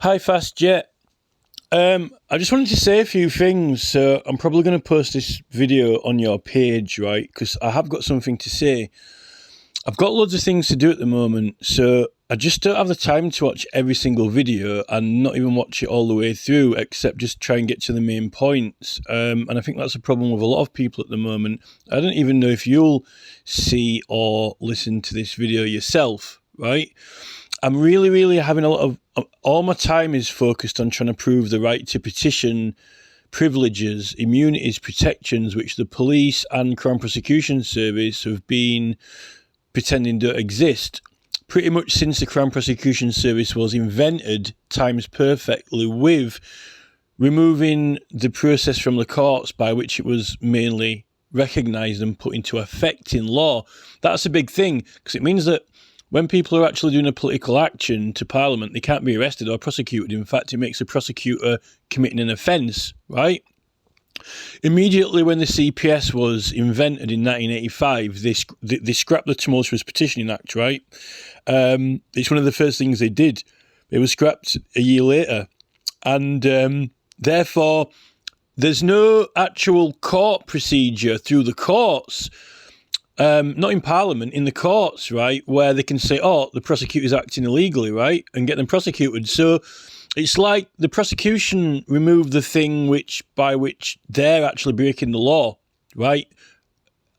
Hi, Fast Jet. I just wanted to say a few things. So I'm probably going to post this video on your page, right? Because I have got something to say. I've got loads of things to do at the moment, so I just don't have the time to watch every single video and not even watch it all the way through, except just try and get to the main points. And I think that's a problem with a lot of people at the moment. I don't even know if you'll see or listen to this video yourself, right? I'm really having a lot of... All my time is focused on trying to prove the right to petition privileges, immunities, protections, which the police and Crown Prosecution Service have been pretending don't exist. Pretty much since the Crown Prosecution Service was invented, times perfectly, with removing the process from the courts by which it was mainly recognised and put into effect in law. That's a big thing, because it means that when people are actually doing a political action to Parliament, they can't be arrested or prosecuted. In fact, it makes a prosecutor committing an offence, right? Immediately when the CPS was invented in 1985, they scrapped the Tumultuous Petitioning Act, right? It's one of the first things they did. It was scrapped a year later. And therefore, there's no actual court procedure through the courts, not in Parliament, in the courts, right, where they can say, oh, the prosecutor's acting illegally, right, and get them prosecuted. So it's like the prosecution removed the thing by which they're actually breaking the law, right?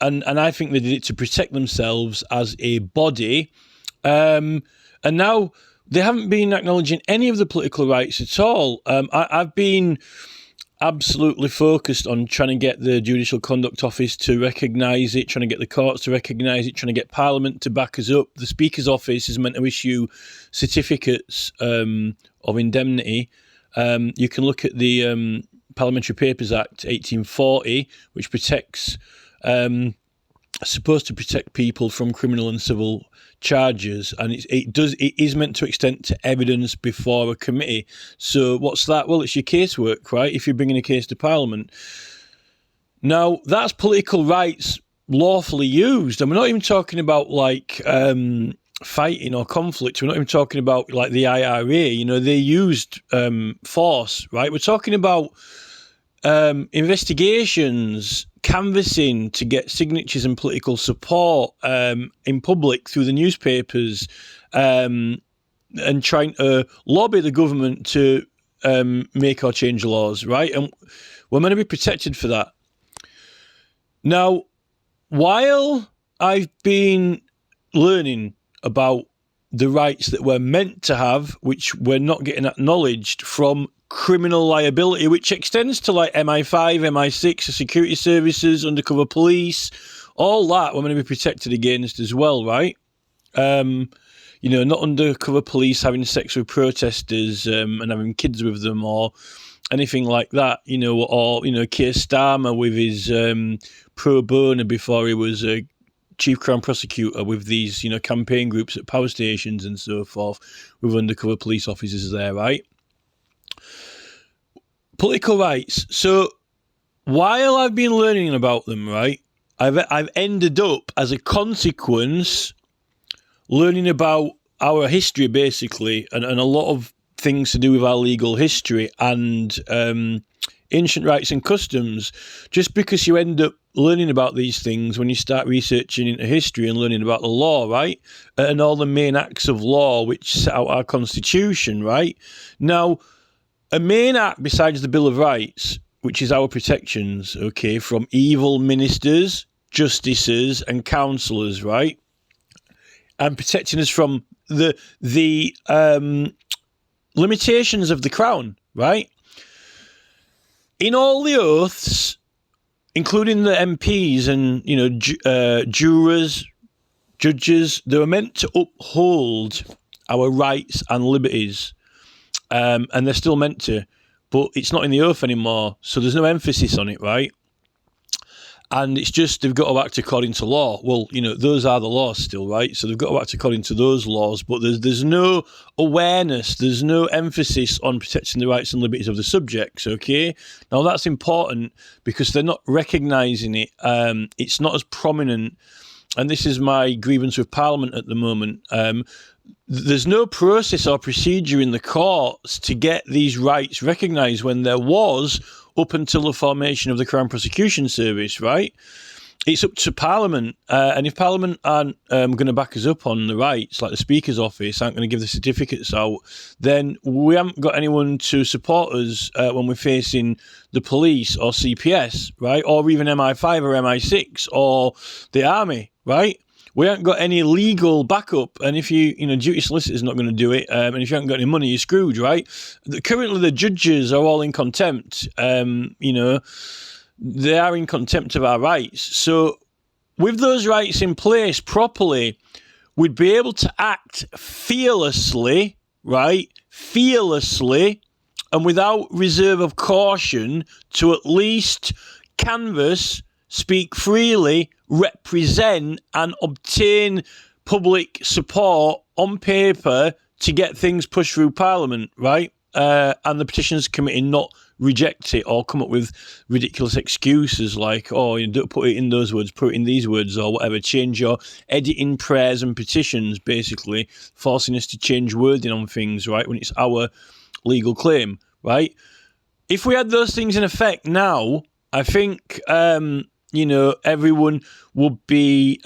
And I think they did it to protect themselves as a body. And now they haven't been acknowledging any of the political rights at all. I've been absolutely focused on trying to get the Judicial Conduct Office to recognise it, trying to get the courts to recognise it, trying to get Parliament to back us up. The Speaker's Office is meant to issue certificates of indemnity. You can look at the Parliamentary Papers Act 1840, which protects, supposed to protect people from criminal and civil charges, and it is meant to extend to evidence before a committee. So what's that? Well, it's your casework, right? If you're bringing a case to Parliament. Now, that's political rights lawfully used, and we're not even talking about like fighting or conflict. We're not even talking about like the IRA. You know, they used force, right? We're talking about investigations, canvassing to get signatures and political support in public through the newspapers, and trying to lobby the government to make or change laws, right? And we're meant to be protected for that. Now, while I've been learning about the rights that we're meant to have, which we're not getting acknowledged, from criminal liability, which extends to like MI5, MI6, the security services, undercover police, all that we're going to be protected against as well, right? You know, not undercover police having sex with protesters and having kids with them or anything like that, you know, or, you know, Keir Starmer with his pro bono before he was a chief Crown Prosecutor with these, you know, campaign groups at power stations and so forth with undercover police officers there, right? Political rights. So while I've been learning about them, right, I've ended up as a consequence learning about our history basically, and a lot of things to do with our legal history and ancient rights and customs. Just because you end up learning about these things when you start researching into history and learning about the law, right, and all the main acts of law which set out our constitution, right? Now, a main act besides the Bill of Rights, which is our protections, okay, from evil ministers, justices and councillors, right, and protecting us from the limitations of the Crown, right? In all the oaths, including the MPs and, you know, jurors, judges, they were meant to uphold our rights and liberties. And they're still meant to, but it's not in the oath anymore, so there's no emphasis on it, right? And it's just they've got to act according to law. Well, you know, those are the laws still, right? So they've got to act according to those laws, but there's no awareness, there's no emphasis on protecting the rights and liberties of the subjects, okay? Now, that's important because they're not recognising it. It's not as prominent, and this is my grievance with Parliament at the moment. there's no process or procedure in the courts to get these rights recognised when there was up until the formation of the Crown Prosecution Service, right? It's up to Parliament, and if Parliament aren't going to back us up on the rights, like the Speaker's Office aren't going to give the certificates out, then we haven't got anyone to support us when we're facing the police or CPS, right? Or even MI5 or MI6 or the army, right? We haven't got any legal backup, and if duty solicitor's not going to do it, and if you haven't got any money, you're screwed, right? Currently, the judges are all in contempt, they are in contempt of our rights. So with those rights in place properly, we'd be able to act fearlessly, right? Fearlessly and without reserve of caution to at least canvass, speak freely, represent and obtain public support on paper to get things pushed through Parliament, right? And the Petitions Committee not reject it or come up with ridiculous excuses like, oh, you don't put it in those words, put it in these words or whatever, change your editing prayers and petitions, basically forcing us to change wording on things, right, when it's our legal claim, right? If we had those things in effect now, I think, everyone would be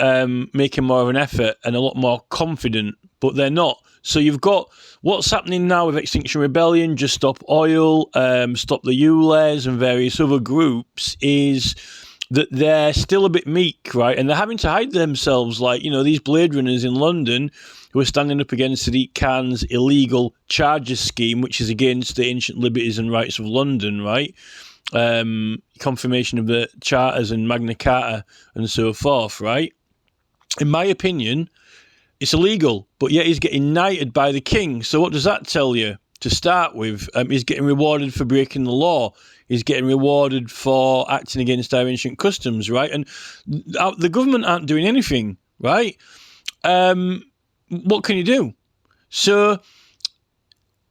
making more of an effort and a lot more confident, but they're not. So you've got what's happening now with Extinction Rebellion, Just Stop Oil, Stop the ULEZ and various other groups is that they're still a bit meek, right? And they're having to hide themselves like, these Blade Runners in London who are standing up against Sadiq Khan's illegal charges scheme, which is against the ancient liberties and rights of London, right? Confirmation of the charters and Magna Carta and so forth, right? In my opinion, it's illegal, but yet he's getting knighted by the king. So what does that tell you? To start with, he's getting rewarded for breaking the law. He's getting rewarded for acting against our ancient customs, right? And the government aren't doing anything, right? What can you do? So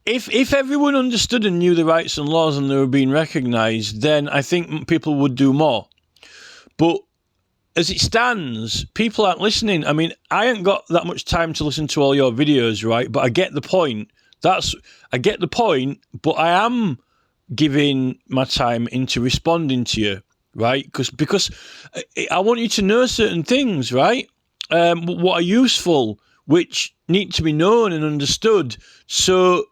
if everyone understood and knew the rights and laws and they were being recognised, then I think people would do more. But as it stands, people aren't listening. I mean, I ain't got that much time to listen to all your videos, right? But I get the point. I get the point, but I am giving my time into responding to you, right? Because I want you to know certain things, right? What are useful, which need to be known and understood so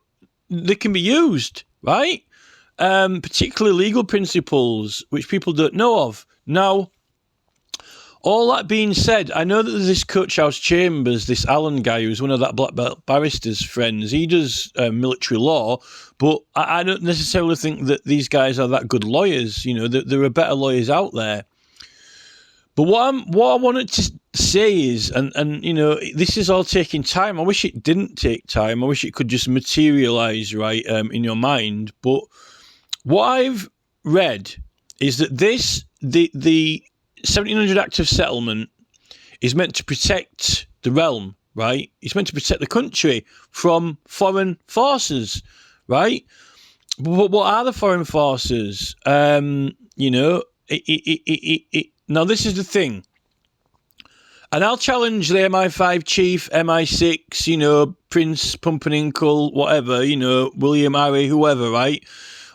they can be used, right? Particularly legal principles, which people don't know of. Now, all that being said, I know that there's this Coach House Chambers, this Alan guy who's one of that black belt barrister's friends. He does military law, but I don't necessarily think that these guys are that good lawyers. There are better lawyers out there. But what I wanted to say is, and this is all taking time. I wish it didn't take time. I wish it could just materialise, right, in your mind. But what I've read is that the 1700 Act of Settlement is meant to protect the realm, right? It's meant to protect the country from foreign forces, right? But what are the foreign forces? Now, this is the thing. And I'll challenge the MI5 chief, MI6, Prince Pumpernickel, whatever, William Harry, whoever, right?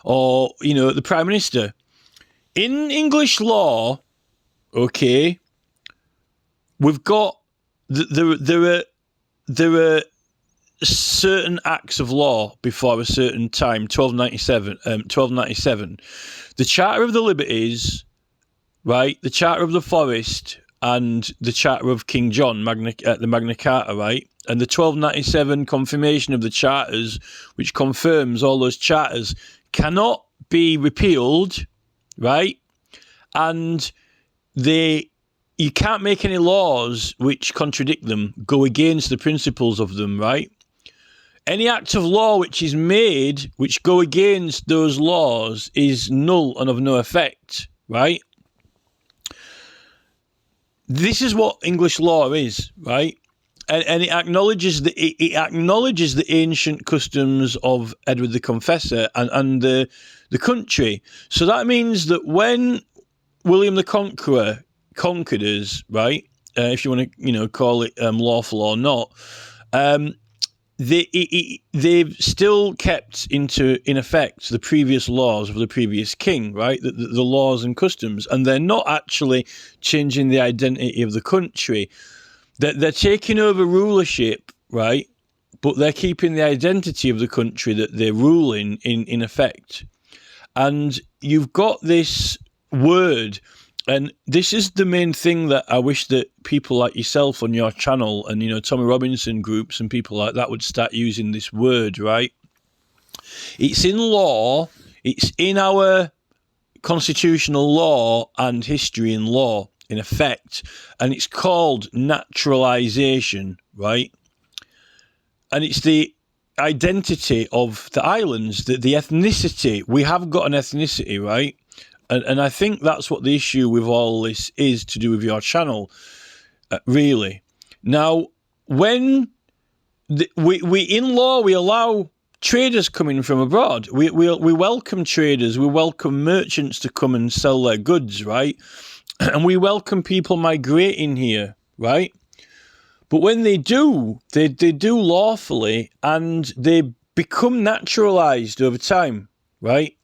Or, the Prime Minister. In English law, okay, we've got there are certain acts of law before a certain time. 1297. The Charter of the Liberties, right? The Charter of the Forest and the Charter of King John, the Magna Carta, right? And the 1297 confirmation of the charters, which confirms all those charters, cannot be repealed, right? And you can't make any laws which contradict them, go against the principles of them, right? Any act of law which is made which go against those laws is null and of no effect, right? This is what English law is, right? And it acknowledges the ancient customs of Edward the Confessor and the country. So that means that when William the Conqueror conquered us, right? If you want to, call it lawful or not, they've still kept in effect the previous laws of the previous king, right? The laws and customs, and they're not actually changing the identity of the country. They're taking over rulership, right? But they're keeping the identity of the country that they're ruling in effect. And you've got this word, and this is the main thing that I wish that people like yourself on your channel and, Tommy Robinson groups and people like that would start using this word, right? It's in law, it's in our constitutional law and history and law in effect, and it's called naturalization, right? And it's the identity of the islands, the ethnicity. We have got an ethnicity, right? And I think that's what the issue with all this is to do with your channel, really. Now, when we in law, we allow traders coming from abroad. We welcome traders. We welcome merchants to come and sell their goods, right? And we welcome people migrating here, right? But when they do lawfully, and they become naturalized over time, right?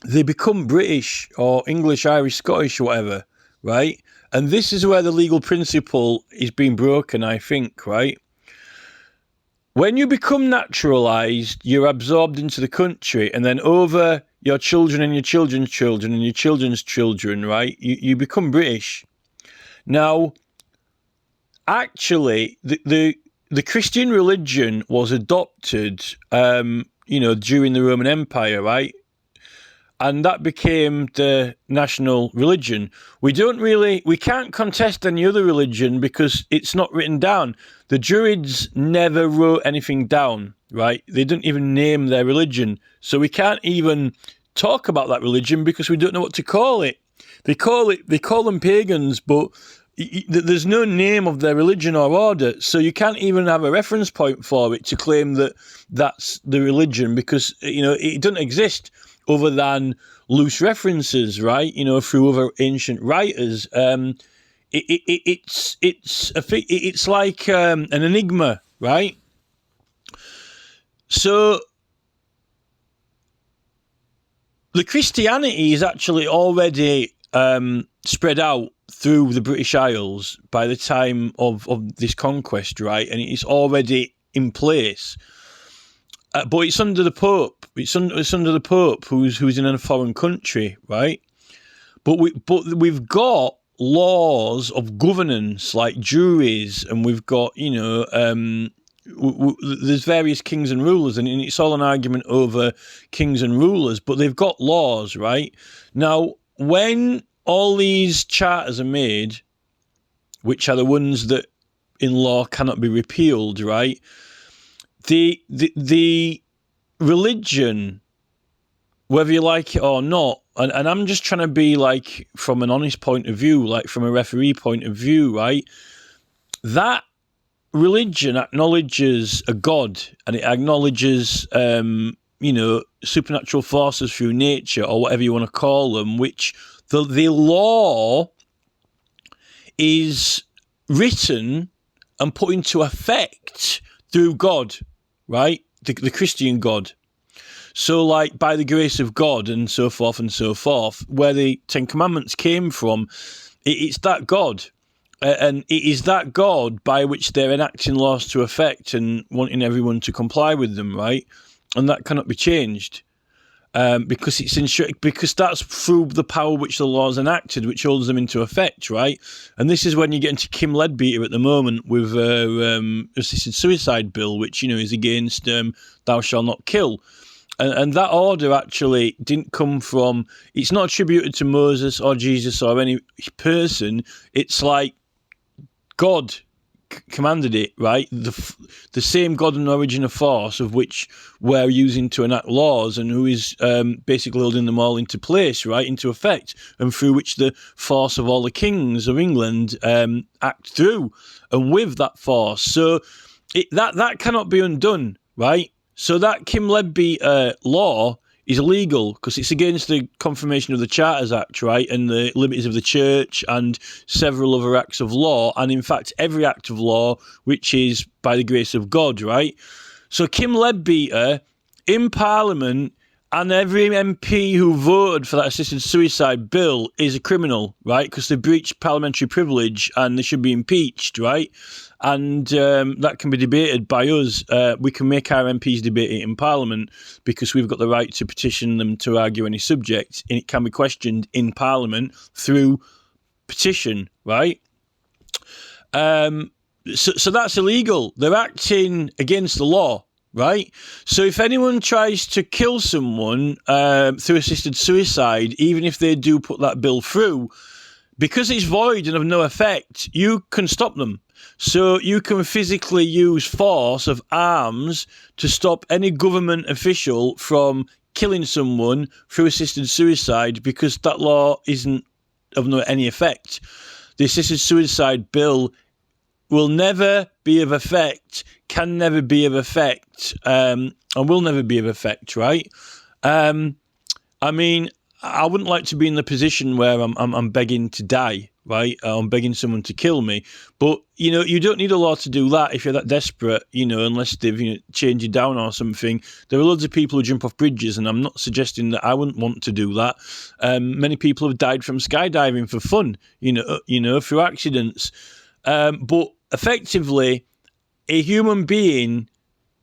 They become British or English, Irish, Scottish, whatever, right? And this is where the legal principle is being broken, I think, right? When you become naturalized, you're absorbed into the country, and then over your children and your children's children and your children's children, right? You become British. Now, actually, the Christian religion was adopted, during the Roman Empire, right? And that became the national religion. We can't contest any other religion because it's not written down. The Druids never wrote anything down, right? They didn't even name their religion. So we can't even talk about that religion because we don't know what to call it. They call them pagans, but there's no name of their religion or order, so you can't even have a reference point for it to claim that that's the religion because, it doesn't exist other than loose references, right? Through other ancient writers. It's like an enigma, right? So the Christianity is actually already spread out through the British Isles by the time of this conquest, right? And it's already in place. But it's under the Pope. It's under the Pope who's in a foreign country, right? But we've got laws of governance like juries, and we've got there's various kings and rulers, and it's all an argument over kings and rulers. But they've got laws, right? Now, when all these charters are made, which are the ones that in law cannot be repealed, right? The religion, whether you like it or not, and I'm just trying to be like from an honest point of view, like from a referee point of view, right? That religion acknowledges a God, and it acknowledges, supernatural forces through nature or whatever you want to call them, which the law is written and put into effect through God, right? The Christian God. So like by the grace of God and so forth, where the Ten Commandments came from, it's that God. And it is that God by which they're enacting laws to effect and wanting everyone to comply with them, right? And that cannot be changed. Because because that's through the power which the law is enacted, which holds them into effect, right? And this is when you get into Kim Leadbeater at the moment with assisted suicide bill, which is against thou shalt not kill, and that order actually didn't come from. It's not attributed to Moses or Jesus or any person. It's like God commanded it, right? The same God and origin of force of which we're using to enact laws, and who is basically holding them all into place, right, into effect, and through which the force of all the kings of England act through and with that force. So that cannot be undone, right? So that Kim Leadbeater law is illegal because it's against the Confirmation of the Charters Act, right, and the liberties of the church and several other acts of law, and in fact every act of law which is by the grace of God, right? So Kim Leadbeater in Parliament and every MP who voted for that assisted suicide bill is a criminal, right? Because they breached parliamentary privilege and they should be impeached, right? And that can be debated by us. We can make our MPs debate it in Parliament because we've got the right to petition them to argue any subject, and it can be questioned in Parliament through petition, right? So that's illegal. They're acting against the law, right? So if anyone tries to kill someone through assisted suicide, even if they do put that bill through, because it's void and of no effect, you can stop them. So you can physically use force of arms to stop any government official from killing someone through assisted suicide because that law isn't of no any effect. The assisted suicide bill will never be of effect, can never be of effect, and will never be of effect, right? I mean, I wouldn't like to be in the position where I'm begging to die, right? I'm begging someone to kill me. But, you know, you don't need a law to do that if you're that desperate, you know, unless they've chained you down or something. There are loads of people who jump off bridges, and I'm not suggesting that I wouldn't want to do that. Many people have died from skydiving for fun, you know, through accidents. But effectively, a human being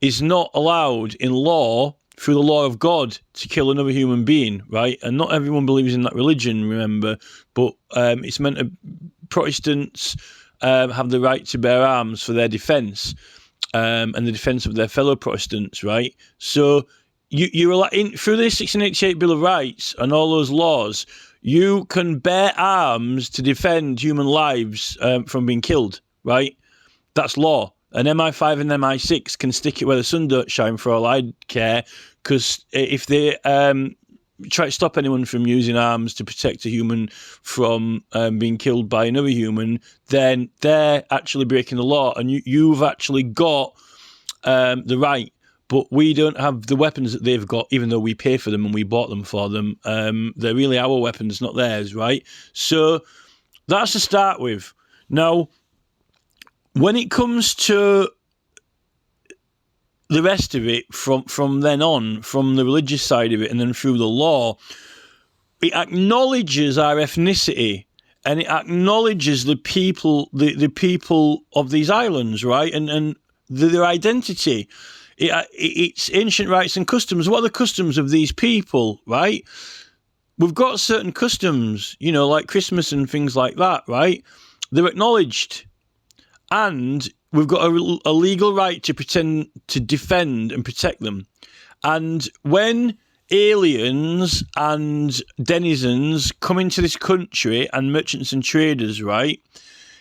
is not allowed in law, through the law of God, to kill another human being, right? And not everyone believes in that religion, remember, but it's meant to, Protestants have the right to bear arms for their defence and the defence of their fellow Protestants, right? So you're through the 1688 Bill of Rights and all those laws, you can bear arms to defend human lives from being killed, right? That's law. An MI5 and MI6 can stick it where the sun don't shine for all I care, because if they try to stop anyone from using arms to protect a human from being killed by another human, then they're actually breaking the law, and you've actually got the right. But we don't have the weapons that they've got, even though we pay for them and we bought them for them. They're really our weapons, not theirs, right? So that's to start with. Now, when it comes to the rest of it, from then on, from the religious side of it and then through the law, it acknowledges our ethnicity and it acknowledges the people, the people of these islands, right? And their identity. It's ancient rights and customs. What are the customs of these people, right? We've got certain customs, you know, like Christmas and things like that, right? They're acknowledged. And we've got a legal right to defend and protect them. And when aliens and denizens come into this country, and merchants and traders, right,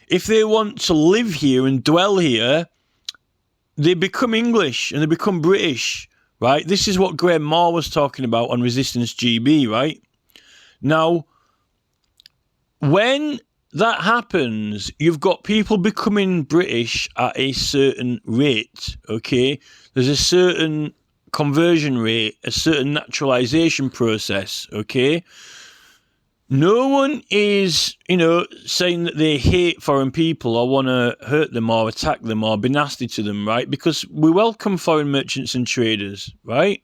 if they want to live here and dwell here, they become English and they become British, right? This is what Graham Moore was talking about on Resistance GB, right? Now, when that happens, you've got people becoming British at a certain rate, okay? There's a certain conversion rate, a certain naturalisation process, okay? No one is, saying that they hate foreign people or want to hurt them or attack them or be nasty to them, right? Because we welcome foreign merchants and traders, right?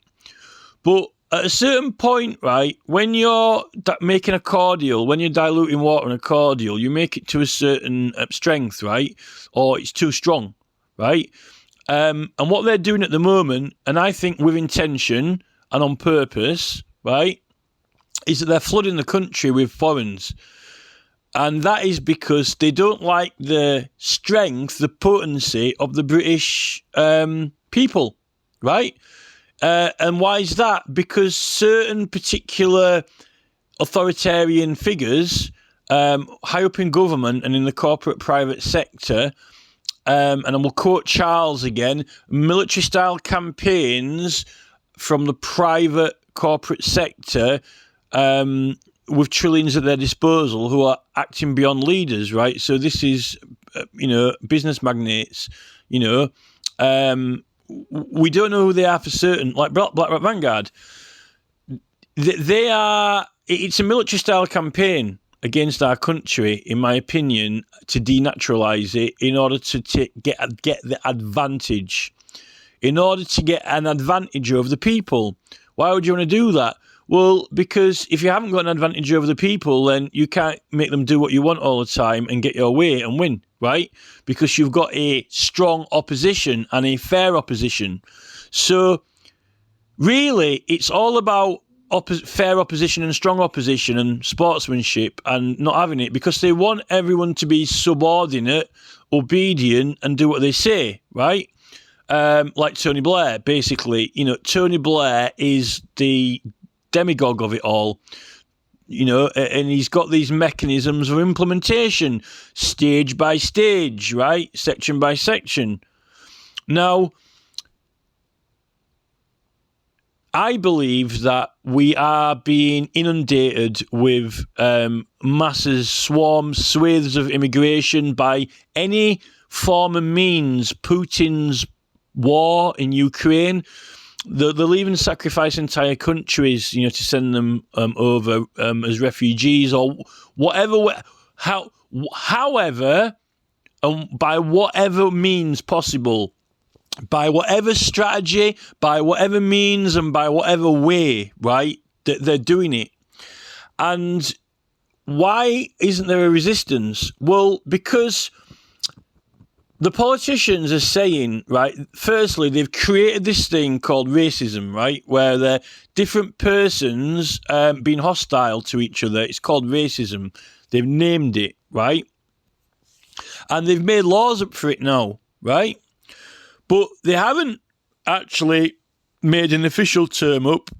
But at a certain point, right, when you're making a cordial, when you're diluting water in a cordial, you make it to a certain strength, right? Or it's too strong, right? And what they're doing at the moment, and I think with intention and on purpose, right, is that they're flooding the country with foreigners. And that is because they don't like the strength, the potency of the British people, right? And why is that? Because certain particular authoritarian figures, high up in government and in the corporate private sector, and I will quote Charles again, military-style campaigns from the private corporate sector with trillions at their disposal who are acting beyond leaders, right? So this is, business magnates, we don't know who they are for certain, like BlackRock Vanguard. They are, it's a military-style campaign against our country, in my opinion, to denaturalise it in order to get the advantage. in order to get an advantage over the people. Why would you want to do that? Well, because if you haven't got an advantage over the people, then you can't make them do what you want all the time and get your way and win, right? Because you've got a strong opposition and a fair opposition. So really, it's all about fair opposition and strong opposition and sportsmanship and not having it, because they want everyone to be subordinate, obedient, and do what they say, right? Like Tony Blair, basically. You know, Tony Blair is the demagogue of it all, you know, and he's got these mechanisms of implementation, stage by stage, right? Section by section. Now, I believe that we are being inundated with masses, swarms, swathes of immigration by any form and means. Putin's war in Ukraine, they'll even sacrifice entire countries, you know, to send them over as refugees or whatever. However, by whatever means possible. By whatever strategy, by whatever means, and by whatever way, right, they're doing it. And why isn't there a resistance? Well, because the politicians are saying, right, firstly, they've created this thing called racism, right, where they're different persons being hostile to each other. It's called racism. They've named it, right? And they've made laws up for it now, right? But they haven't actually made an official term up,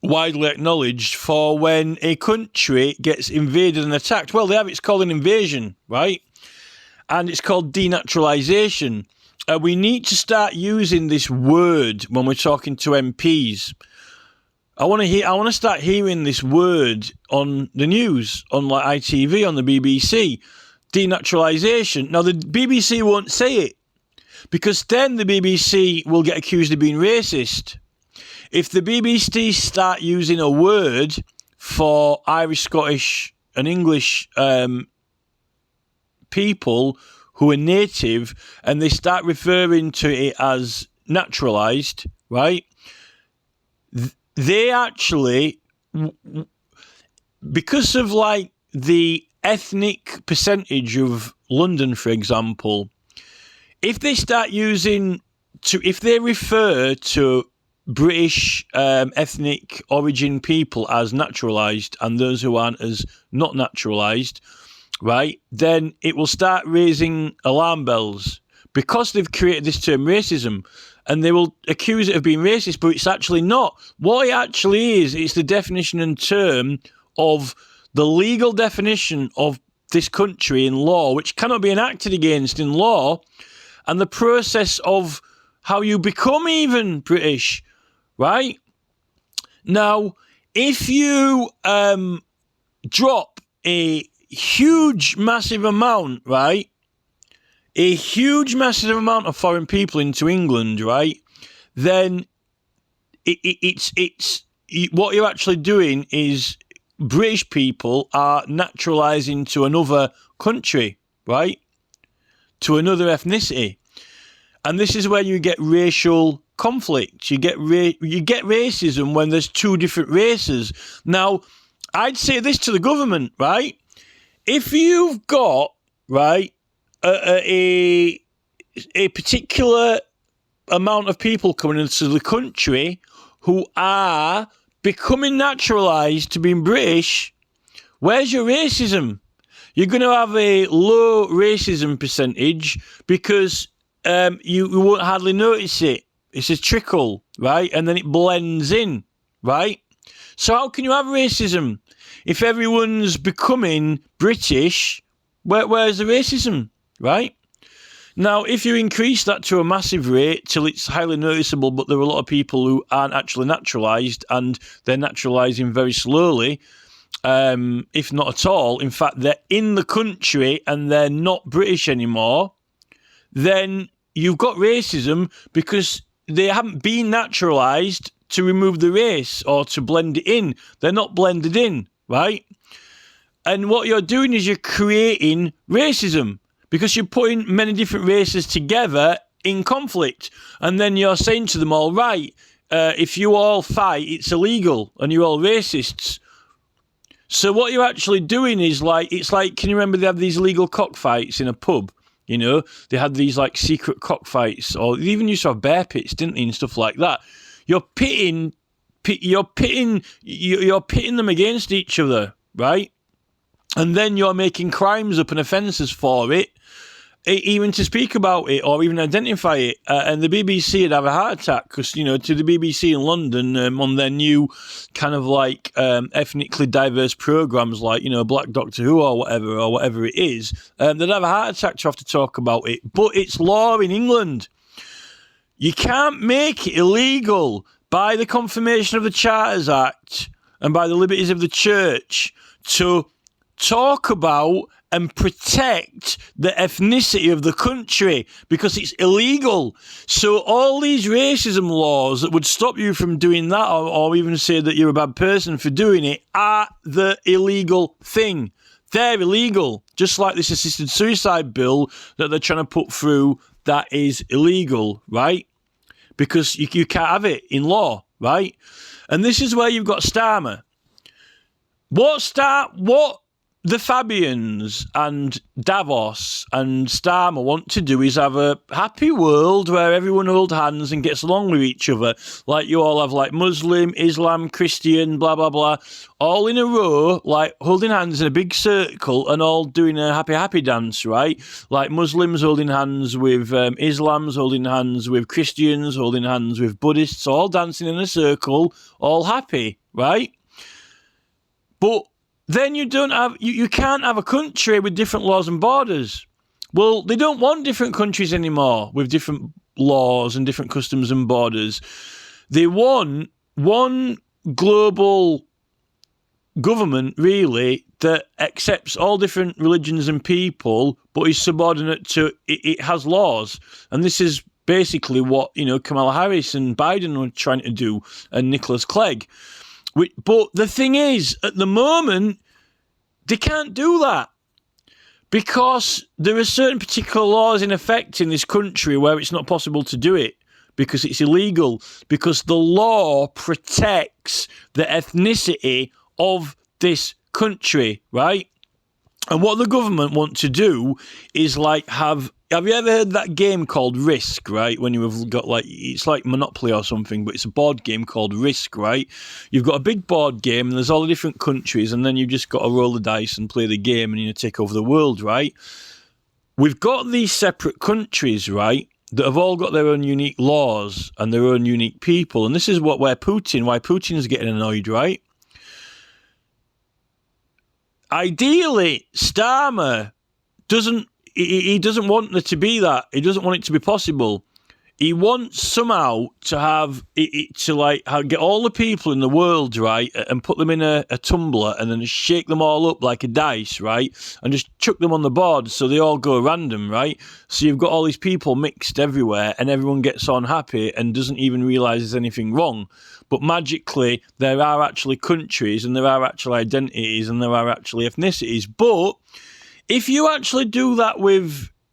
widely acknowledged, for when a country gets invaded and attacked. Well, they have. It's called an invasion, right? And it's called denaturalisation. We need to start using this word when we're talking to MPs. I want to start hearing this word on the news, on like ITV, on the BBC. Denaturalisation. Now, the BBC won't say it, because then the BBC will get accused of being racist. If the BBC start using a word for Irish, Scottish and English people who are native, and they start referring to it as naturalised, right? They actually, because of like the ethnic percentage of London, for example, if they start if they refer to British ethnic origin people as naturalised and those who aren't as not naturalised, right, then it will start raising alarm bells, because they've created this term racism, and they will accuse it of being racist, but it's actually not. What it actually is, it's the definition and term of the legal definition of this country in law, which cannot be enacted against in law, and the process of how you become even British, right? Now, if you drop a huge, massive amount, right? A huge, massive amount of foreign people into England, right? Then it's what you're actually doing is British people are naturalising to another country, right? To another ethnicity. And this is where you get racial conflict. You get racism when there's two different races. Now, I'd say this to the government, right? If you've got, right, a particular amount of people coming into the country who are becoming naturalised to being British, where's your racism? You're going to have a low racism percentage because you won't hardly notice it. It's a trickle, right? And then it blends in, right? So how can you have racism? If everyone's becoming British, where's the racism, right? Now, if you increase that to a massive rate till it's highly noticeable, but there are a lot of people who aren't actually naturalised and they're naturalising very slowly, if not at all, in fact, they're in the country and they're not British anymore, then you've got racism because they haven't been naturalised to remove the race or to blend it in. They're not blended in, right? And what you're doing is you're creating racism because you're putting many different races together in conflict. And then you're saying to them all, right, if you all fight, it's illegal and you're all racists. So what you're actually doing is it's like, can you remember they have these illegal cockfights in a pub? You know, they had these like secret cockfights, or they even used to have bear pits, didn't they, and stuff like that. You're pitting them against each other, right? And then you're making crimes up and offences for it, even to speak about it or even identify it. And the BBC would have a heart attack because, you know, to the BBC in London on their new kind of like ethnically diverse programmes like, you know, Black Doctor Who or whatever it is, they'd have a heart attack to have to talk about it. But it's law in England. You can't make it illegal by the confirmation of the Charters Act and by the liberties of the church to talk about and protect the ethnicity of the country because it's illegal. So all these racism laws that would stop you from doing that or even say that you're a bad person for doing it are the illegal thing. They're illegal. Just like this assisted suicide bill that they're trying to put through that is illegal, right? Because you can't have it in law, right? And this is where you've got Starmer. What the Fabians and Davos and Starmer want to do is have a happy world where everyone holds hands and gets along with each other. Like you all have like Muslim, Islam, Christian, blah, blah, blah, all in a row, like holding hands in a big circle and all doing a happy dance, right? Like Muslims holding hands with Islams, holding hands with Christians, holding hands with Buddhists, all dancing in a circle, all happy, right? But then you can't have a country with different laws and borders. Well, they don't want different countries anymore with different laws and different customs and borders. They want one global government, really, that accepts all different religions and people, but is subordinate to it has laws. And this is basically what, you know, Kamala Harris and Biden were trying to do, and Nicholas Clegg. But the thing is, at the moment, they can't do that because there are certain particular laws in effect in this country where it's not possible to do it because it's illegal, because the law protects the ethnicity of this country, right? And what the government want to do is like have you ever heard that game called Risk, right? When you have got like, it's like Monopoly or something, but it's a board game called Risk, right? You've got a big board game and there's all the different countries and then you've just got to roll the dice and play the game and, you know, take over the world, right? We've got these separate countries, right, that have all got their own unique laws and their own unique people. And this is why Putin's getting annoyed, right? Ideally, Starmer doesn't want there to be that. He doesn't want it to be possible. He wants somehow to have it to like get all the people in the world, right, and put them in a tumbler and then shake them all up like a dice, right, and just chuck them on the board so they all go random, right? So you've got all these people mixed everywhere and everyone gets on happy and doesn't even realise there's anything wrong. But magically, there are actually countries and there are actual identities and there are actually ethnicities. But if you actually do that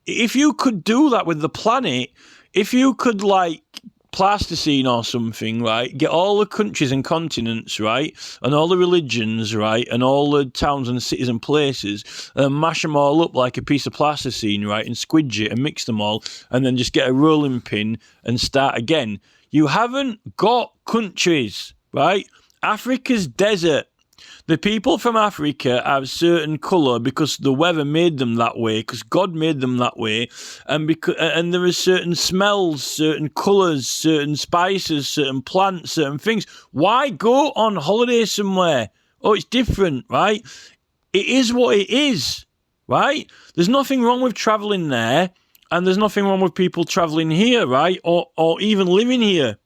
if you could do that with the planet, if you could like plasticine or something, right, get all the countries and continents, right, and all the religions, right, and all the towns and cities and places, and mash them all up like a piece of plasticine, right, and squidge it and mix them all, and then just get a rolling pin and start again. You haven't got countries, right? Africa's desert. The people from Africa have certain colour because the weather made them that way, because God made them that way, and there are certain smells, certain colours, certain spices, certain plants, certain things. Why go on holiday somewhere? Oh, it's different, right? It is what it is, right? There's nothing wrong with travelling there, and there's nothing wrong with people travelling here, right? Or even living here.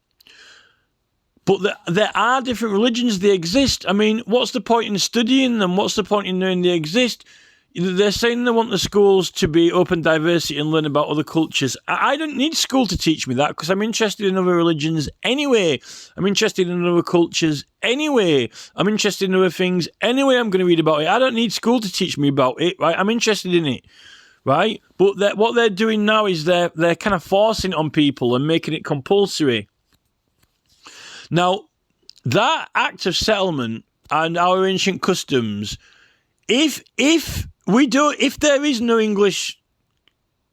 But there are different religions, they exist. I mean, what's the point in studying them? What's the point in knowing they exist? They're saying they want the schools to be open diversity and learn about other cultures. I don't need school to teach me that because I'm interested in other religions anyway. I'm interested in other cultures anyway. I'm interested in other things anyway. I'm going to read about it. I don't need school to teach me about it, right? I'm interested in it. right? But what they're doing now is they're kind of forcing it on people and making it compulsory. Now, that act of settlement and our ancient customs, if there is no English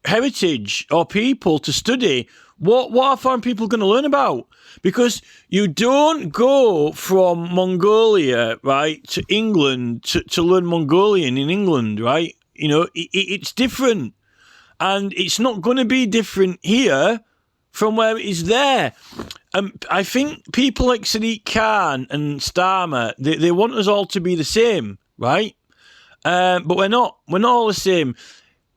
heritage or people to study, what are foreign people going to learn about? Because you don't go from Mongolia, right, to England to learn Mongolian in England, right? You know, it's different. And it's not going to be different here from where it is there. I think people like Sadiq Khan and Starmer, they want us all to be the same, right? But we're not. We're not all the same.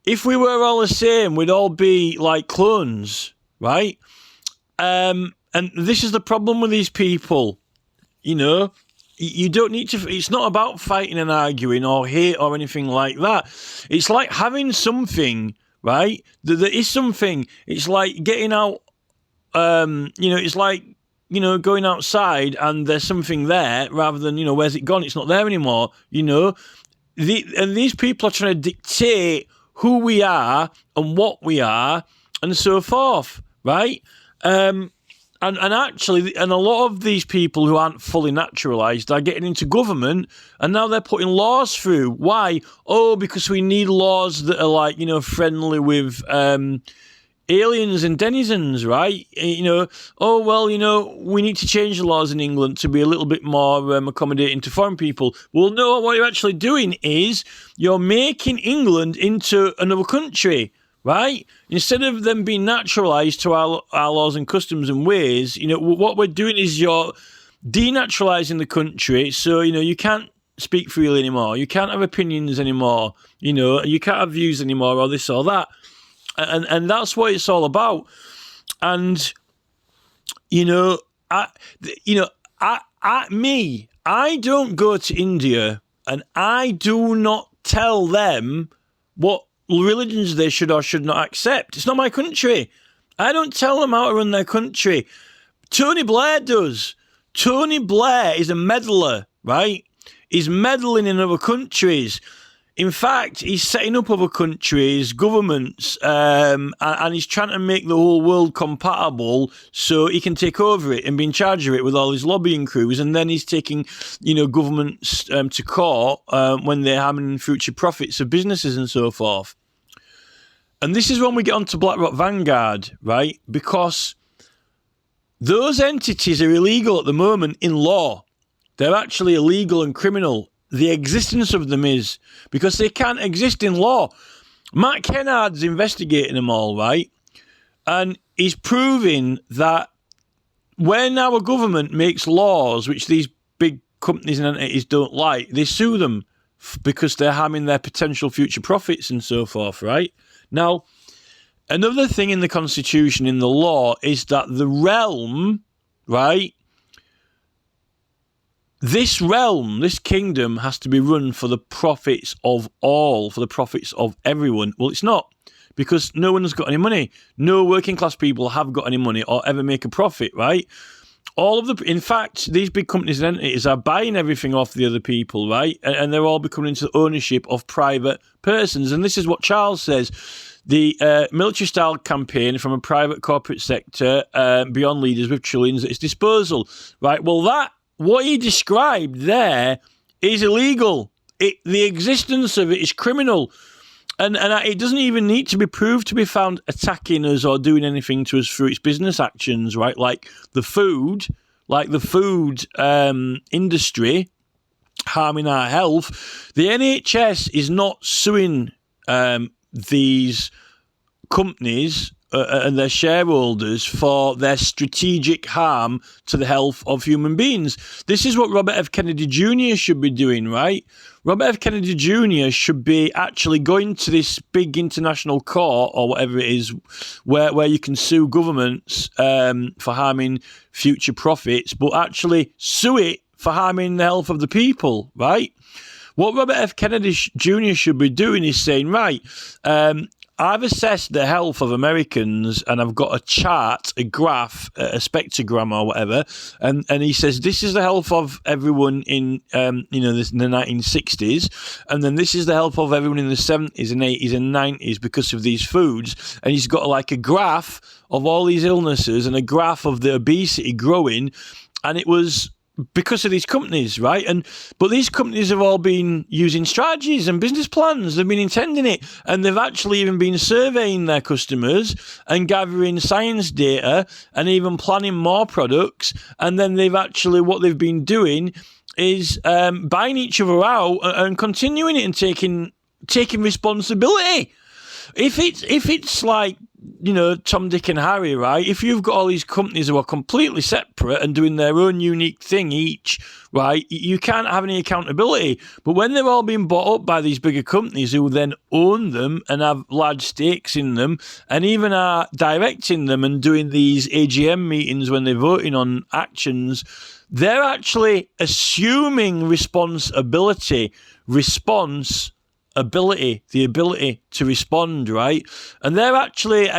If we were all the same, we'd all be like clones, right? And this is the problem with these people. You know, you don't need to. It's not about fighting and arguing or hate or anything like that. It's like having something, right? There is something. It's like getting out. It's like, going outside and there's something there rather than, where's it gone? It's not there anymore, And these people are trying to dictate who we are and what we are and so forth, right? And actually, a lot of these people who aren't fully naturalised are getting into government and now they're putting laws through. Why? Oh, because we need laws that are like, friendly with aliens and denizens, right? We need to change the laws in England to be a little bit more accommodating to foreign people. Well, no, what you're actually doing is you're making England into another country, right? Instead of them being naturalised to our laws and customs and ways, what we're doing is you're denaturalising the country, so, you can't speak freely anymore. You can't have opinions anymore. You can't have views anymore or this or that. And that's what it's all about. And, I don't go to India and I do not tell them what religions they should or should not accept. It's not my country. I don't tell them how to run their country. Tony Blair does. Tony Blair is a meddler, right? He's meddling in other countries. In fact, he's setting up other countries, governments, and he's trying to make the whole world compatible so he can take over it and be in charge of it with all his lobbying crews. And then he's taking, governments to court when they're having future profits of businesses and so forth. And this is when we get on to BlackRock Vanguard, right? Because those entities are illegal at the moment in law. They're actually illegal and criminal. The existence of them is because they can't exist in law. Matt Kennard's investigating them all, right? And he's proving that when our government makes laws which these big companies and entities don't like, they sue them because they're harming their potential future profits and so forth, right? Now, another thing in the Constitution, in the law, is that the realm, right? This realm, this kingdom has to be run for the profits of all, for the profits of everyone. Well, it's not, because no one's got any money. No working class people have got any money or ever make a profit, right? In fact, these big companies and entities are buying everything off the other people, right? And they're all becoming into ownership of private persons. And this is what Charles says. The military-style campaign from a private corporate sector beyond leaders with trillions at its disposal, right? Well, what he described there is illegal. The existence of it is criminal. And it doesn't even need to be proved to be found attacking us or doing anything to us through its business actions, right? Like the food industry harming our health. The NHS is not suing these companies and their shareholders for their strategic harm to the health of human beings. This is what Robert F. Kennedy Jr. should be doing, right? Robert F. Kennedy Jr. should be actually going to this big international court or whatever it is where you can sue governments for harming future profits, but actually sue it for harming the health of the people, right? What Robert F. Kennedy Jr. should be doing is saying, right, I've assessed the health of Americans, and I've got a chart, a graph, a spectrogram or whatever, and he says this is the health of everyone in the 1960s, and then this is the health of everyone in the 70s and 80s and 90s because of these foods, and he's got like a graph of all these illnesses and a graph of the obesity growing, and it was because of these companies, right? But these companies have all been using strategies and business plans. They've been intending it, and they've actually even been surveying their customers and gathering science data and even planning more products. And then what they've been doing is buying each other out and continuing it and taking responsibility. If it's like, Tom, Dick and Harry, right? If you've got all these companies who are completely separate and doing their own unique thing each, right, you can't have any accountability. But when they're all being bought up by these bigger companies who then own them and have large stakes in them and even are directing them and doing these AGM meetings when they're voting on actions, they're actually assuming responsibility, the ability to respond, right? And they're actually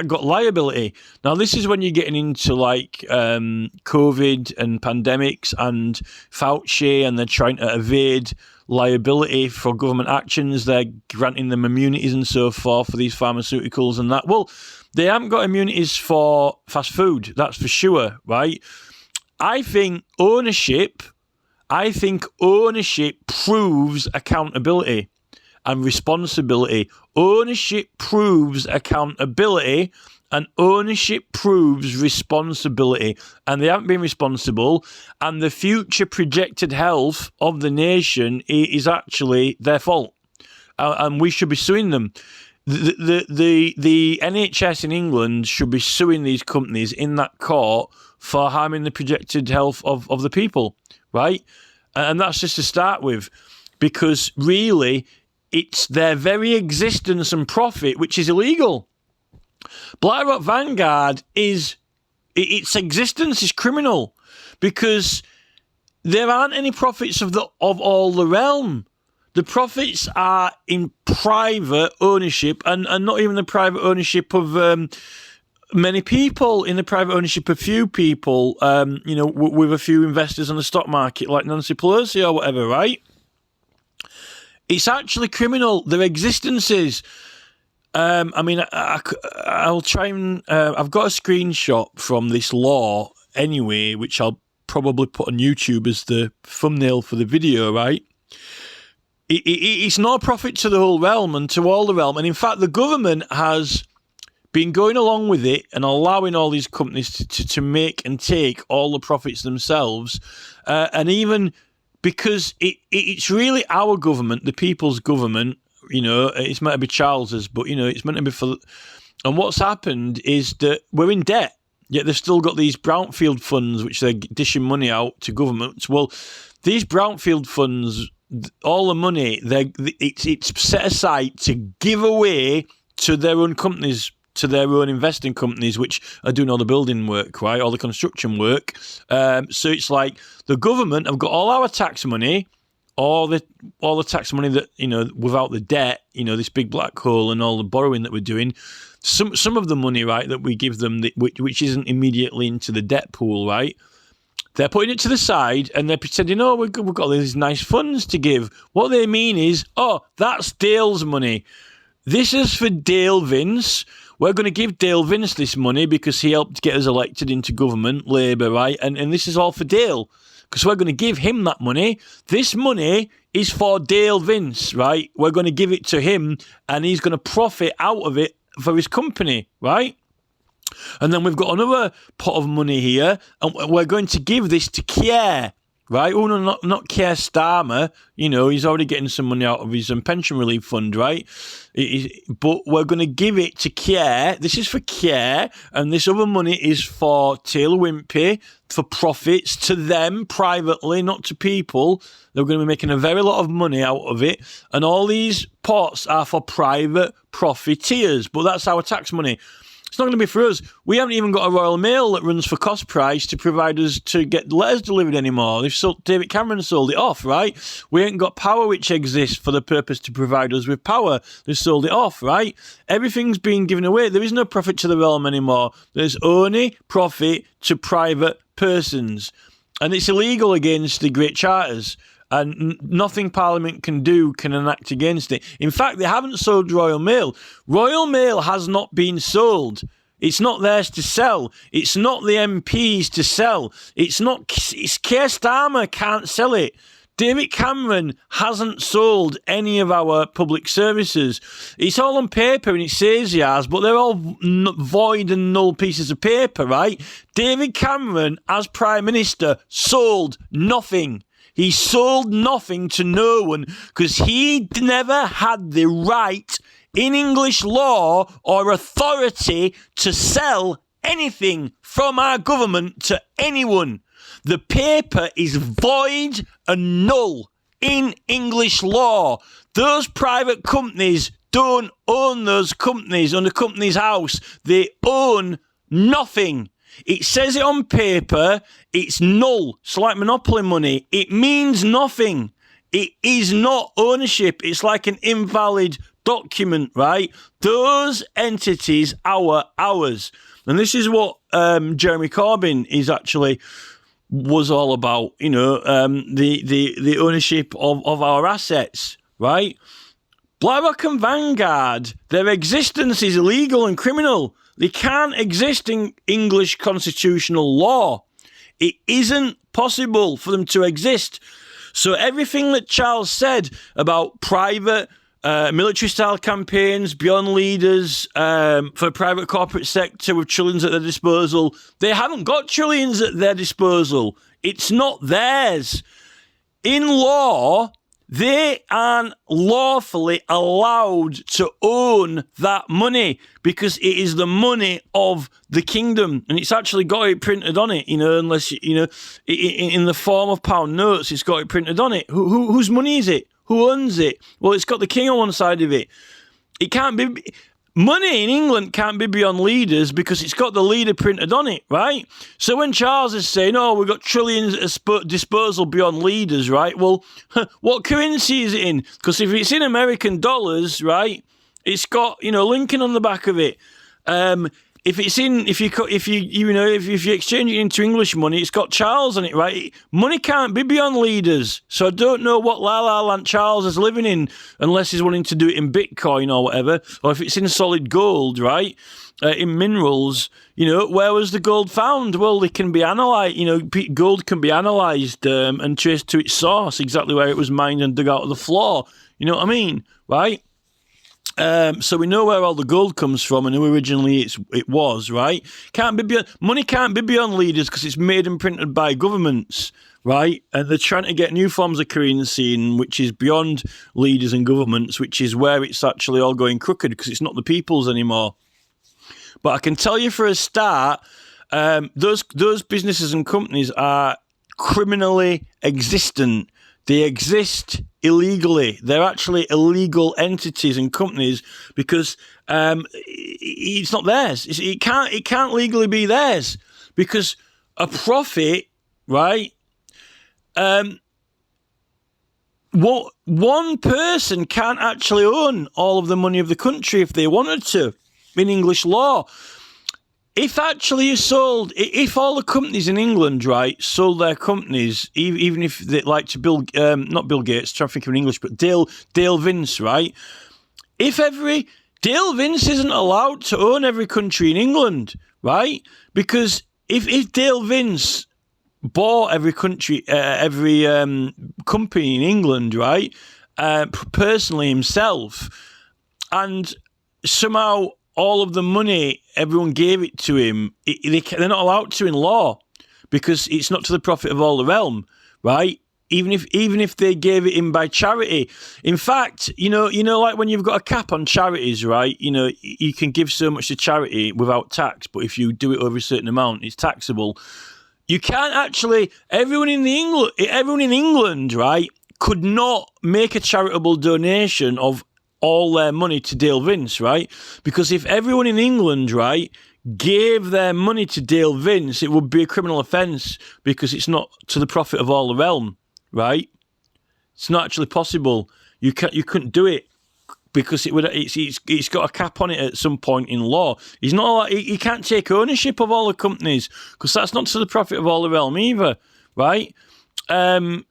got liability. Now, this is when you're getting into like COVID and pandemics and Fauci, and they're trying to evade liability for government actions. They're granting them immunities and so forth for these pharmaceuticals and that. Well, they haven't got immunities for fast food, that's for sure, right? I think ownership proves accountability and responsibility. Ownership proves accountability, and ownership proves responsibility. And they haven't been responsible, and the future projected health of the nation is actually their fault. And we should be suing them. The NHS in England should be suing these companies in that court for harming the projected health of the people, right? And that's just to start with, because really, it's their very existence and profit which is illegal. BlackRock Vanguard its existence is criminal because there aren't any profits of all the realm. The profits are in private ownership, and not even the private ownership of many people, in the private ownership of few people, with a few investors on the stock market like Nancy Pelosi or whatever, right? It's actually criminal, their existences. I'll try and... I've got a screenshot from this law anyway, which I'll probably put on YouTube as the thumbnail for the video, right? It's no profit to the whole realm and to all the realm. And in fact, the government has been going along with it and allowing all these companies to make and take all the profits themselves. And even... because it's really our government, the people's government, it's meant to be Charles's, but, it's meant to be for... And what's happened is that we're in debt, yet they've still got these brownfield funds, which they're dishing money out to governments. Well, these brownfield funds, all the money, it's set aside to give away to their own companies, to their own investing companies, which are doing all the building work, right? All the construction work. So it's like the government have got all our tax money, all the tax money that, without the debt, this big black hole and all the borrowing that we're doing. Some of the money, right, that we give them, which isn't immediately into the debt pool, right? They're putting it to the side and they're pretending, we've got these nice funds to give. What they mean is, that's Dale's money. This is for Dale Vince. We're going to give Dale Vince this money because he helped get us elected into government, Labour, right? And this is all for Dale because we're going to give him that money. This money is for Dale Vince, right? We're going to give it to him and he's going to profit out of it for his company, right? And then we've got another pot of money here and we're going to give this to Keir, right? Oh, no, not Keir Starmer. He's already getting some money out of his pension relief fund, right? But we're going to give it to Keir. This is for Keir, and this other money is for Taylor Wimpey, for profits to them privately, not to people. They're going to be making a very lot of money out of it, and all these pots are for private profiteers, but that's our tax money. It's not going to be for us. We haven't even got a Royal Mail that runs for cost price to provide us to get letters delivered anymore. David Cameron sold it off, right? We ain't got Power, which exists for the purpose to provide us with power. They've sold it off, right? Everything's being given away. There is no profit to the realm anymore. There's only profit to private persons. And it's illegal against the Great Charters. And nothing Parliament can do can enact against it. In fact, they haven't sold Royal Mail. Royal Mail has not been sold. It's not theirs to sell. It's not the MPs to sell. It's Keir Starmer can't sell it. David Cameron hasn't sold any of our public services. It's all on paper and it says he has, but they're all void and null pieces of paper, right? David Cameron, as Prime Minister, sold nothing. He sold nothing to no one because he never had the right in English law or authority to sell anything from our government to anyone. The paper is void and null in English law. Those private companies don't own those companies under Companies House. They own nothing. It says it on paper, it's null. It's like monopoly money. It means nothing. It is not ownership. It's like an invalid document, right? Those entities are ours. And this is what Jeremy Corbyn was all about, the ownership of our assets, right? BlackRock and Vanguard, their existence is illegal and criminal. They can't exist in English constitutional law. It isn't possible for them to exist. So everything that Charles said about private military-style campaigns, beyond leaders, for private corporate sector with trillions at their disposal, they haven't got trillions at their disposal. It's not theirs. In law, they aren't lawfully allowed to own that money because it is the money of the kingdom. And it's actually got it printed on it, unless, in the form of pound notes, it's got it printed on it. Whose money is it? Who owns it? Well, it's got the king on one side of it. It can't be... Money in England can't be beyond leaders because it's got the leader printed on it, right? So when Charles is saying, we've got trillions at disposal beyond leaders, right? Well, what currency is it in? Because if it's in American dollars, right, it's got, Lincoln on the back of it. If you exchange it into English money, it's got Charles on it, right? Money can't be beyond leaders. So I don't know what La La Land Charles is living in unless he's wanting to do it in Bitcoin or whatever, or if it's in solid gold, right? In minerals, where was the gold found? Well, they can be analysed, gold can be analysed and traced to its source, exactly where it was mined and dug out of the floor. You know what I mean, right? So we know where all the gold comes from and who originally it was, right? Money can't be beyond leaders because it's made and printed by governments, right? And they're trying to get new forms of currency in, which is beyond leaders and governments, which is where it's actually all going crooked because it's not the people's anymore. But I can tell you for a start, those businesses and companies are criminally existent. They exist illegally. They're actually illegal entities and companies because it's not theirs. It can't legally be theirs because a profit, right? One person can't actually own all of the money of the country if they wanted to in English law. If all the companies in England, right, sold their companies, even if they like to not Bill Gates, trying to think of in English, but Dale Vince, right? Dale Vince isn't allowed to own every country in England, right? Because if Dale Vince bought every country, every company in England, right, personally himself, and somehow all of the money, everyone gave it to him, they're not allowed to in law because it's not to the profit of all the realm, right? Even if they gave it in by charity. In fact, like when you've got a cap on charities, right? You can give so much to charity without tax, but if you do it over a certain amount, it's taxable. You can't actually, everyone in England, right, could not make a charitable donation of all their money to Dale Vince, right? Because if everyone in England, right, gave their money to Dale Vince, it would be a criminal offence because it's not to the profit of all the realm, right? It's not actually possible. You couldn't do it because it's got a cap on it at some point in law. He's not he can't take ownership of all the companies because that's not to the profit of all the realm either, right?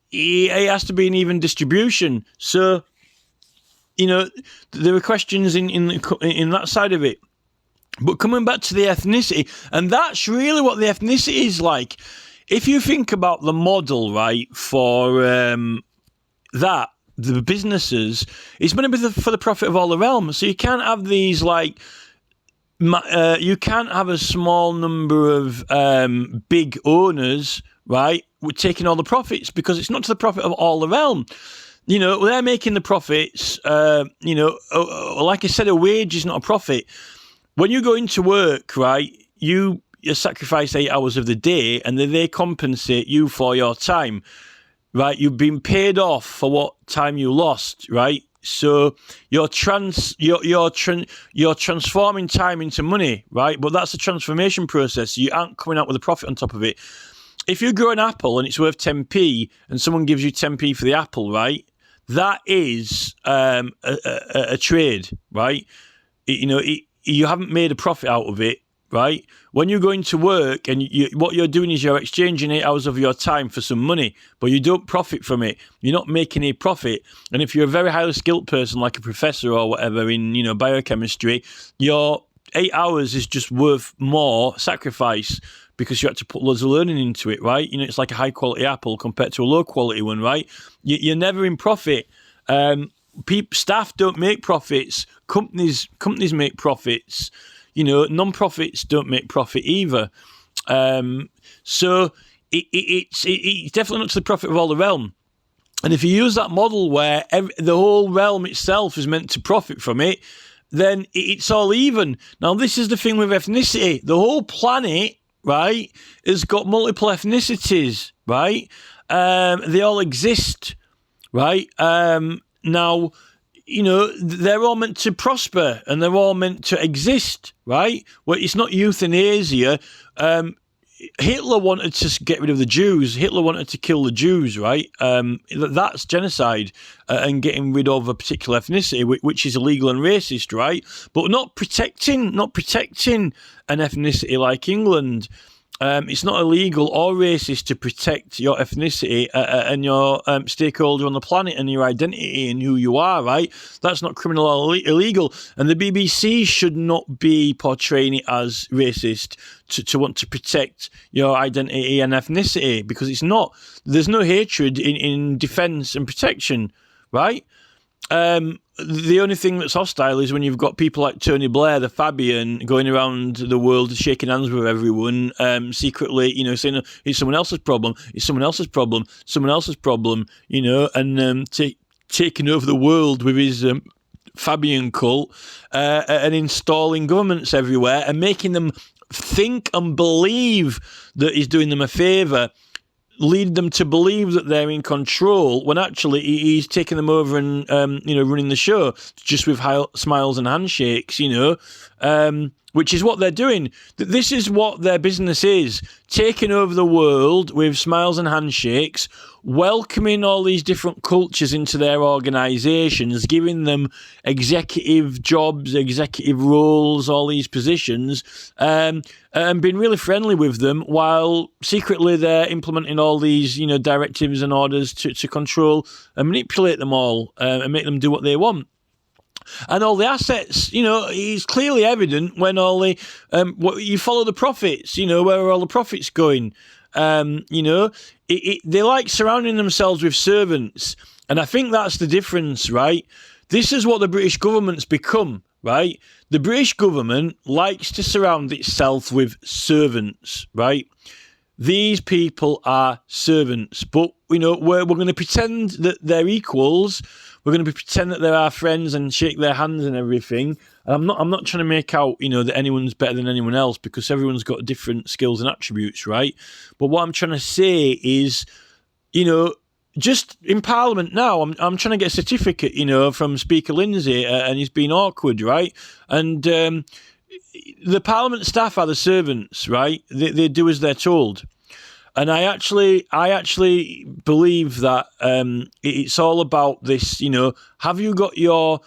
He has to be an even distribution. So, you know, there are questions in that side of it. But coming back to the ethnicity, and that's really what the ethnicity is like. If you think about the model, right, for that, the businesses, it's going to be for the profit of all the realm. So you can't have these, like, you can't have a small number of big owners, right, with taking all the profits because it's not to the profit of all the realm. You know, they're making the profits. You know, like I said, a wage is not a profit. When you go into work, right, you sacrifice 8 hours of the day and then they compensate you for your time, right? You've been paid off for what time you lost, right? So you're transforming time into money, right? But that's a transformation process. You aren't coming out with a profit on top of it. If you grow an apple and it's worth 10p and someone gives you 10p for the apple, right? That is a trade, right? You haven't made a profit out of it, right? When you go into work and what you're doing is you're exchanging 8 hours of your time for some money, but you don't profit from it. You're not making a profit. And if you're a very highly skilled person, like a professor or whatever in, biochemistry, your 8 hours is just worth more sacrifice because you had to put loads of learning into it, right? It's like a high quality apple compared to a low quality one, right? You're never in profit. Staff don't make profits. Companies make profits. Non-profits don't make profit either. So it's definitely not to the profit of all the realm. And if you use that model where the whole realm itself is meant to profit from it, then it's all even. Now, this is the thing with ethnicity. The whole planet, right, has got multiple ethnicities, right? They all exist, right? Now, they're all meant to prosper and they're all meant to exist, right? Well, it's not euthanasia. Hitler wanted to get rid of the Jews. Hitler wanted to kill the Jews, right? That's genocide and getting rid of a particular ethnicity, which is illegal and racist, right? But not protecting an ethnicity like England. It's not illegal or racist to protect your ethnicity and your stakeholder on the planet and your identity and who you are, right? That's not criminal or illegal. And the BBC should not be portraying it as racist to want to protect your identity and ethnicity because it's not. There's no hatred in defence and protection, right? The only thing that's hostile is when you've got people like Tony Blair, the Fabian, going around the world shaking hands with everyone, secretly, saying it's someone else's problem, and taking over the world with his Fabian cult and installing governments everywhere and making them think and believe that he's doing them a favour. Lead them to believe that they're in control when actually he's taking them over and running the show just with smiles and handshakes, which is what they're doing. This is what their business is, taking over the world with smiles and handshakes, welcoming all these different cultures into their organisations, giving them executive jobs, executive roles, all these positions, and being really friendly with them while secretly they're implementing all these, directives and orders to control and manipulate them all and make them do what they want. And all the assets, is clearly evident when all the, you follow the profits, where are all the profits going? They like surrounding themselves with servants. And I think that's the difference, right? This is what the British government's become, right? The British government likes to surround itself with servants, right? These people are servants, but, we're going to pretend that they're equals. We're going to pretend that they're our friends and shake their hands and everything. And I'm not trying to make out, that anyone's better than anyone else because everyone's got different skills and attributes, right? But what I'm trying to say is, just in Parliament now, I'm trying to get a certificate, from Speaker Lindsay, and he's been awkward, right? And the Parliament staff are the servants, right? They do as they're told. And I actually believe that it's all about this, have you got your...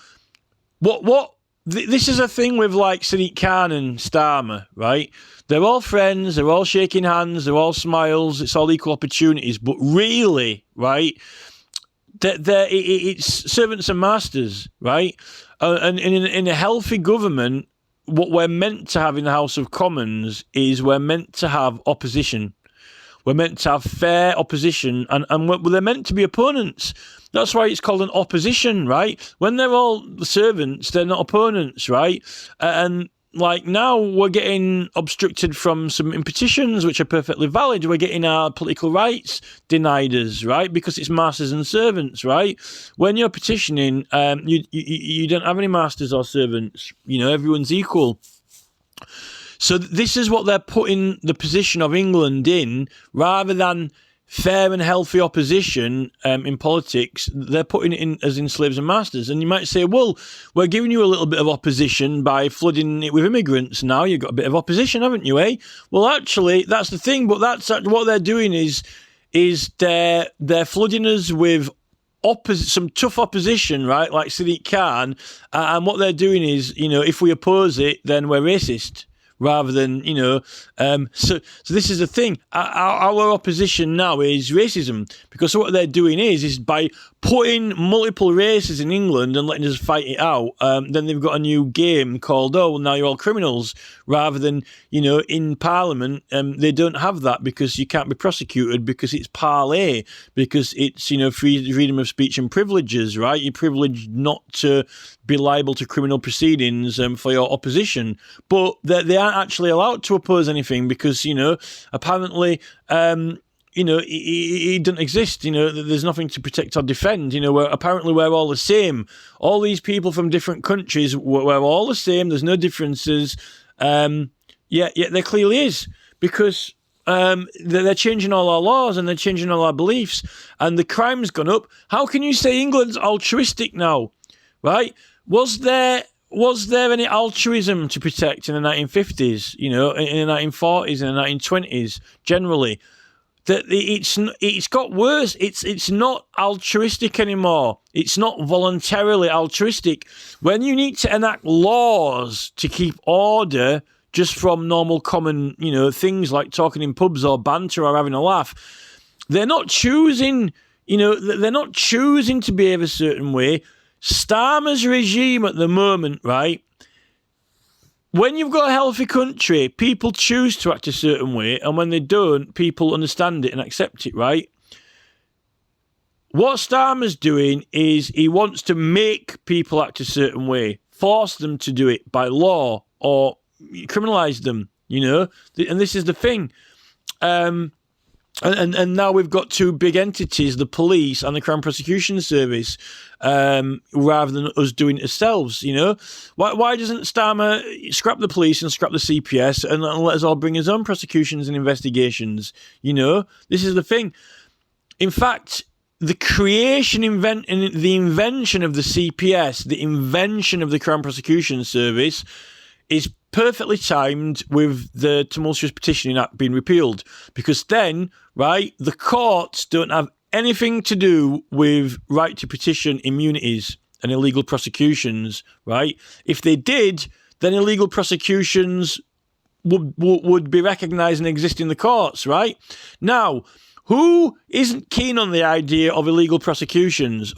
This is a thing with like Sadiq Khan and Starmer, right? They're all friends, they're all shaking hands, they're all smiles, it's all equal opportunities. But really, right, it's servants and masters, right? And in a healthy government, what we're meant to have in the House of Commons is we're meant to have opposition. We're meant to have fair opposition, and they're meant to be opponents. That's why it's called an opposition, right? When they're all servants, they're not opponents, right? And like now we're getting obstructed from some petitions, which are perfectly valid. We're getting our political rights denied us, right? Because it's masters and servants, right? When you're petitioning, you don't have any masters or servants. Everyone's equal. So this is what they're putting the position of England in, rather than fair and healthy opposition in politics. They're putting it in as in slaves and masters. And you might say, well, we're giving you a little bit of opposition by flooding it with immigrants. Now you've got a bit of opposition, haven't you, eh? Well, actually, that's the thing. But that's what they're doing is they're flooding us with some tough opposition, right? Like Sadiq Khan. And what they're doing is, if we oppose it, then we're racist. Rather than, so this is the thing. Our opposition now is racism, because what they're doing is by putting multiple races in England and letting us fight it out, then they've got a new game called, now you're all criminals, rather than, in Parliament, they don't have that, because you can't be prosecuted, because it's parley, because it's, freedom of speech and privileges, right? You're privileged not to be liable to criminal proceedings for your opposition, but they aren't actually allowed to oppose anything, because apparently it doesn't exist. There's nothing to protect or defend. Apparently we're all the same. All these people from different countries, we're all the same. There's no differences. Yet there clearly is, because they're changing all our laws and they're changing all our beliefs, and the crime's gone up. How can you say England's altruistic now, right? Was there any altruism to protect in the 1950s, in the 1940s, in the 1920s, generally? That it's got worse. It's not altruistic anymore. It's not voluntarily altruistic. When you need to enact laws to keep order just from normal common, things like talking in pubs or banter or having a laugh, they're not choosing, they're not choosing to behave a certain way. Starmer's regime at the moment, right? When you've got a healthy country, people choose to act a certain way, and when they don't, people understand it and accept it, right? What Starmer's doing is he wants to make people act a certain way, force them to do it by law, or criminalise them, And this is the thing. And now we've got two big entities, the police and the Crown Prosecution Service, rather than us doing it ourselves, Why doesn't Starmer scrap the police and scrap the CPS and let us all bring his own prosecutions and investigations, This is the thing. In fact, the invention of the CPS, the invention of the Crown Prosecution Service is perfectly timed with the Tumultuous Petitioning Act being repealed, because then, right, the courts don't have anything to do with right to petition immunities and illegal prosecutions, right? If they did, then illegal prosecutions would be recognised and exist in the courts, right? Now, who isn't keen on the idea of illegal prosecutions?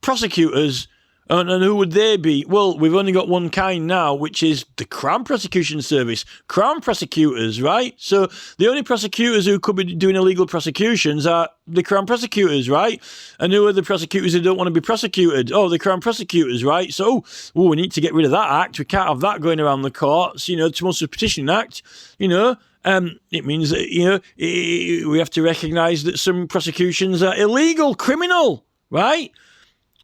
Prosecutors. And who would they be? Well, we've only got one kind now, which is the Crown Prosecution Service. Crown prosecutors, right? So the only prosecutors who could be doing illegal prosecutions are the Crown prosecutors, right? And who are the prosecutors who don't want to be prosecuted? The Crown prosecutors, right? So, we need to get rid of that act. We can't have that going around the courts. Tumultuous Petitioning Act, it means that, we have to recognise that some prosecutions are illegal, criminal, right?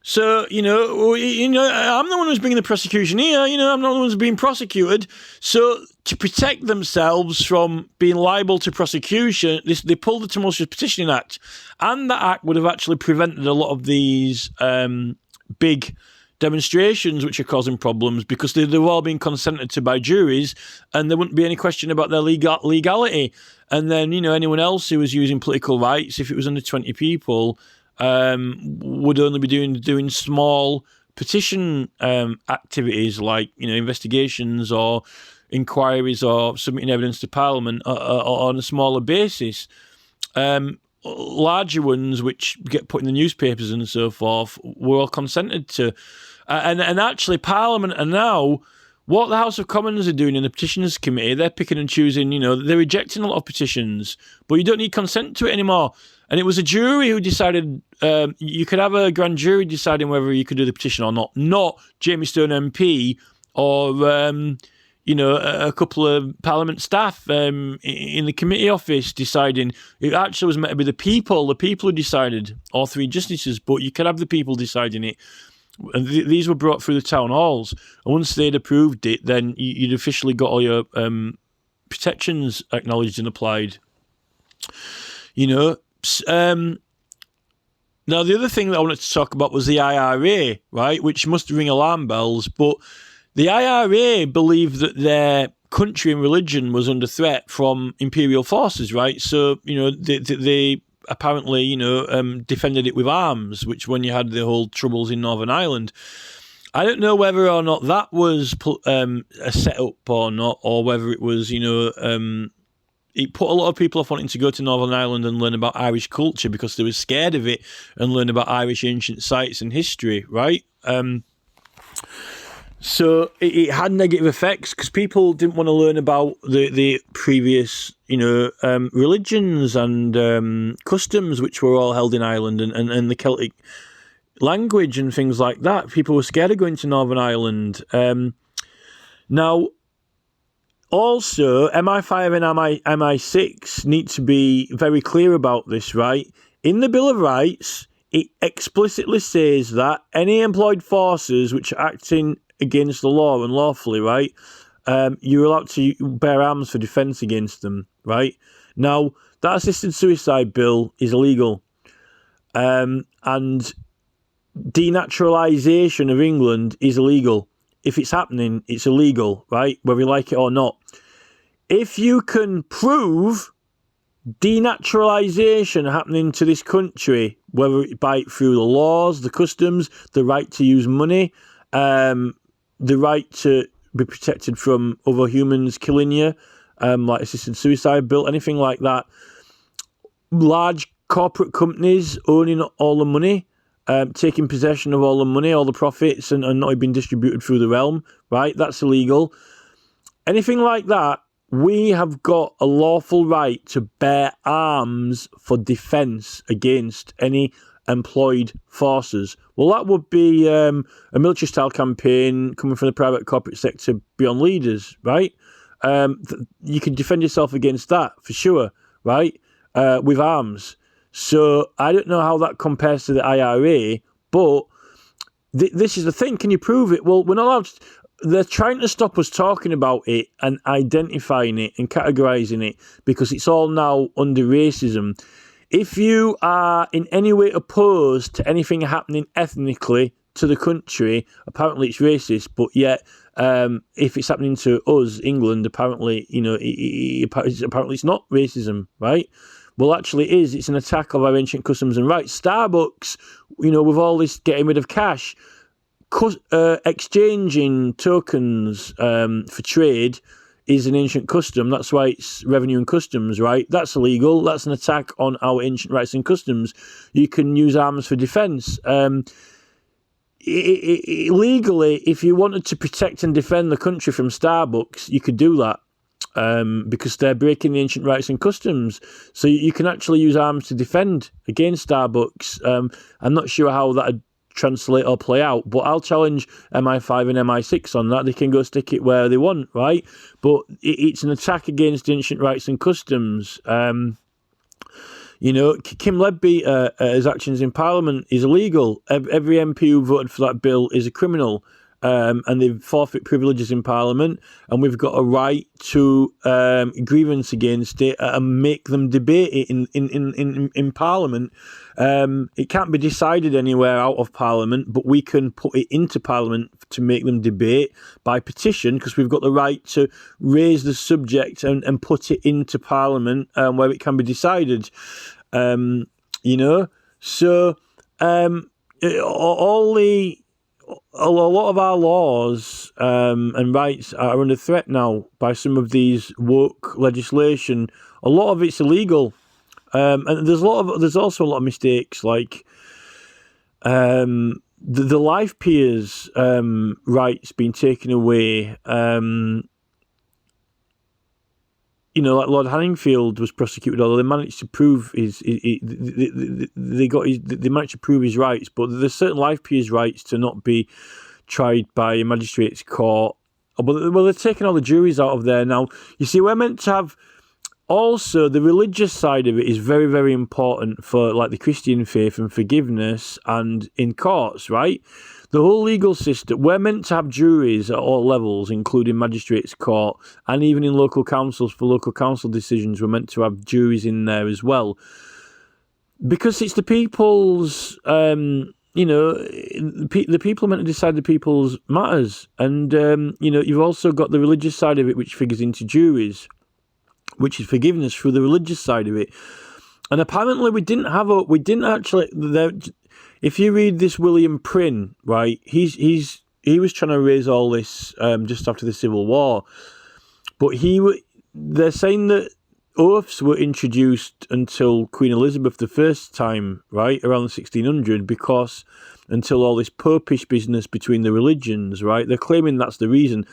So, I'm the one who's bringing the prosecution here. I'm not the one who's being prosecuted. So, to protect themselves from being liable to prosecution, they pulled the Tumultuous Petitioning Act. And that act would have actually prevented a lot of these big demonstrations which are causing problems, because they've all been consented to by juries, and there wouldn't be any question about their legality. And then, anyone else who was using political rights, if it was under 20 people, would only be doing small petition activities like investigations or inquiries or submitting evidence to Parliament on a smaller basis. Larger ones, which get put in the newspapers and so forth, were all consented to. And actually, Parliament are now, what the House of Commons are doing in the Petitions Committee, they're picking and choosing, they're rejecting a lot of petitions, but you don't need consent to it anymore. And it was a jury who decided, you could have a grand jury deciding whether you could do the petition or not Jamie Stone MP or, a couple of Parliament staff in the committee office deciding. It actually was meant to be the people who decided, all three justices, but you could have the people deciding it. And these were brought through the town halls. And once they'd approved it, then you'd officially got all your protections acknowledged and applied. Now, the other thing that I wanted to talk about was the IRA, right, which must ring alarm bells. But the IRA believed that their country and religion was under threat from imperial forces, right? So, they apparently, defended it with arms, which when you had the whole troubles in Northern Ireland. I don't know whether or not that was a set-up or not, or whether it was, it put a lot of people off wanting to go to Northern Ireland and learn about Irish culture because they were scared of it and learn about Irish ancient sites and history, right? So it had negative effects because people didn't want to learn about the previous, religions and customs which were all held in Ireland and the Celtic language and things like that. People were scared of going to Northern Ireland. Now, also, MI5 and MI6 need to be very clear about this, right? In the Bill of Rights, it explicitly says that any employed forces which are acting against the law unlawfully, right, you're allowed to bear arms for defence against them, right? Now, that assisted suicide bill is illegal. And denaturalisation of England is illegal. If it's happening, it's illegal, right? Whether you like it or not. If you can prove denaturalisation happening to this country, whether it be through the laws, the customs, the right to use money, the right to be protected from other humans killing you, like assisted suicide bill, anything like that. Large corporate companies owning all the money, taking possession of all the money, all the profits, and not being distributed through the realm, right? That's illegal. Anything like that, we have got a lawful right to bear arms for defence against any employed forces. Well, that would be a military-style campaign coming from the private corporate sector beyond leaders, right? You can defend yourself against that, for sure, right, with arms. So I don't know how that compares to the IRA, but this is the thing. Can you prove it? Well, we're not allowed to. They're trying to stop us talking about it and identifying it and categorising it because it's all now under racism. If you are in any way opposed to anything happening ethnically to the country, apparently it's racist, but yet if it's happening to us, England, apparently, apparently it's not racism, right? Well, actually it is. It's an attack of our ancient customs and rights. Starbucks, with all this getting rid of cash, exchanging tokens for trade is an ancient custom. That's why it's revenue and customs, right? That's illegal. That's an attack on our ancient rights and customs. You can use arms for defence. Legally, if you wanted to protect and defend the country from Starbucks, you could do that because they're breaking the ancient rights and customs. So you can actually use arms to defend against Starbucks. I'm not sure how that would translate or play out, but I'll challenge MI5 and MI6 on that. They can go stick it where they want, right? But it's an attack against ancient rights and customs. Kim Leadbeater's actions in Parliament is illegal. Every MP who voted for that bill is a criminal. And they forfeit privileges in Parliament, and we've got a right to grievance against it and make them debate it in Parliament. It can't be decided anywhere out of Parliament, but we can put it into Parliament to make them debate by petition, because we've got the right to raise the subject and put it into Parliament where it can be decided. So a lot of our laws and rights are under threat now by some of these woke legislation. A lot of it's illegal, and there's also a lot of mistakes, like the life peers rights being taken away. Like Lord Hanningfield was prosecuted, although they managed to prove they managed to prove his rights, but there's certain life peers' rights to not be tried by a magistrate's court. Well, they're taking all the juries out of there now. You see, we're meant to have also the religious side of it is very, very important for like the Christian faith and forgiveness and in courts, right? The whole legal system, we're meant to have juries at all levels, including magistrates' court, and even in local councils for local council decisions, we're meant to have juries in there as well. Because it's the people's, the people are meant to decide the people's matters. And, you've also got the religious side of it, which figures into juries, which is forgiveness through the religious side of it. And apparently if you read this William Prynne, right, he was trying to raise all this just after the Civil War, but they're saying that oaths were introduced until Queen Elizabeth the first time, right, around 1600, because until all this popish business between the religions, right, they're claiming that's the reason.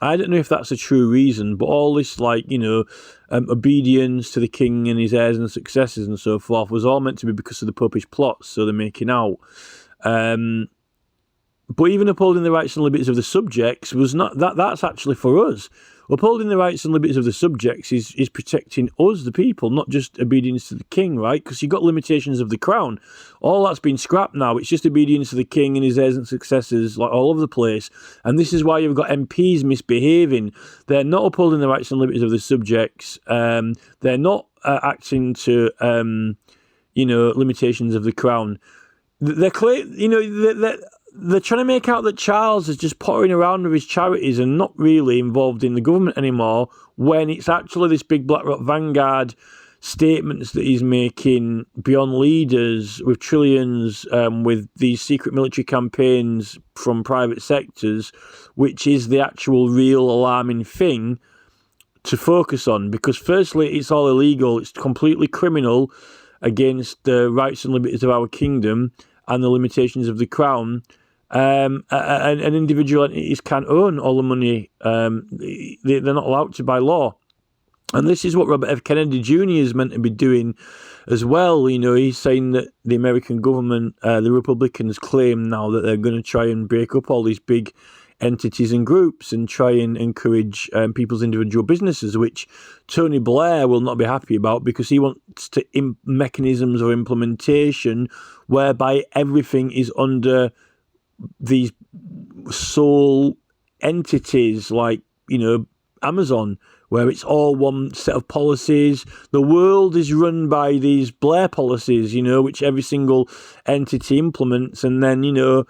I don't know if that's a true reason, but all this, obedience to the king and his heirs and successors and so forth was all meant to be because of the popish plots, so they're making out. But even upholding the rights and liberties of the subjects was not that's actually for us. Upholding the rights and liberties of the subjects is protecting us, the people, not just obedience to the king, right? Because you've got limitations of the crown. All that's been scrapped now. It's just obedience to the king and his heirs and successors, like all over the place. And this is why you've got MPs misbehaving. They're not upholding the rights and liberties of the subjects. They're not acting to, limitations of the crown. They're clear, they're trying to make out that Charles is just pottering around with his charities and not really involved in the government anymore, when it's actually this big BlackRock Vanguard statements that he's making beyond leaders with trillions, with these secret military campaigns from private sectors, which is the actual real alarming thing to focus on. Because firstly, it's all illegal. It's completely criminal against the rights and liberties of our kingdom and the limitations of the crown. An individual entities can't own all the money. They're not allowed to by law. And this is what Robert F. Kennedy Jr. is meant to be doing as well. He's saying that the American government, the Republicans, claim now that they're going to try and break up all these big entities and groups and try and encourage people's individual businesses, which Tony Blair will not be happy about, because he wants mechanisms of implementation whereby everything is under these sole entities like, Amazon, where it's all one set of policies. The world is run by these Blair policies, which every single entity implements, and then, you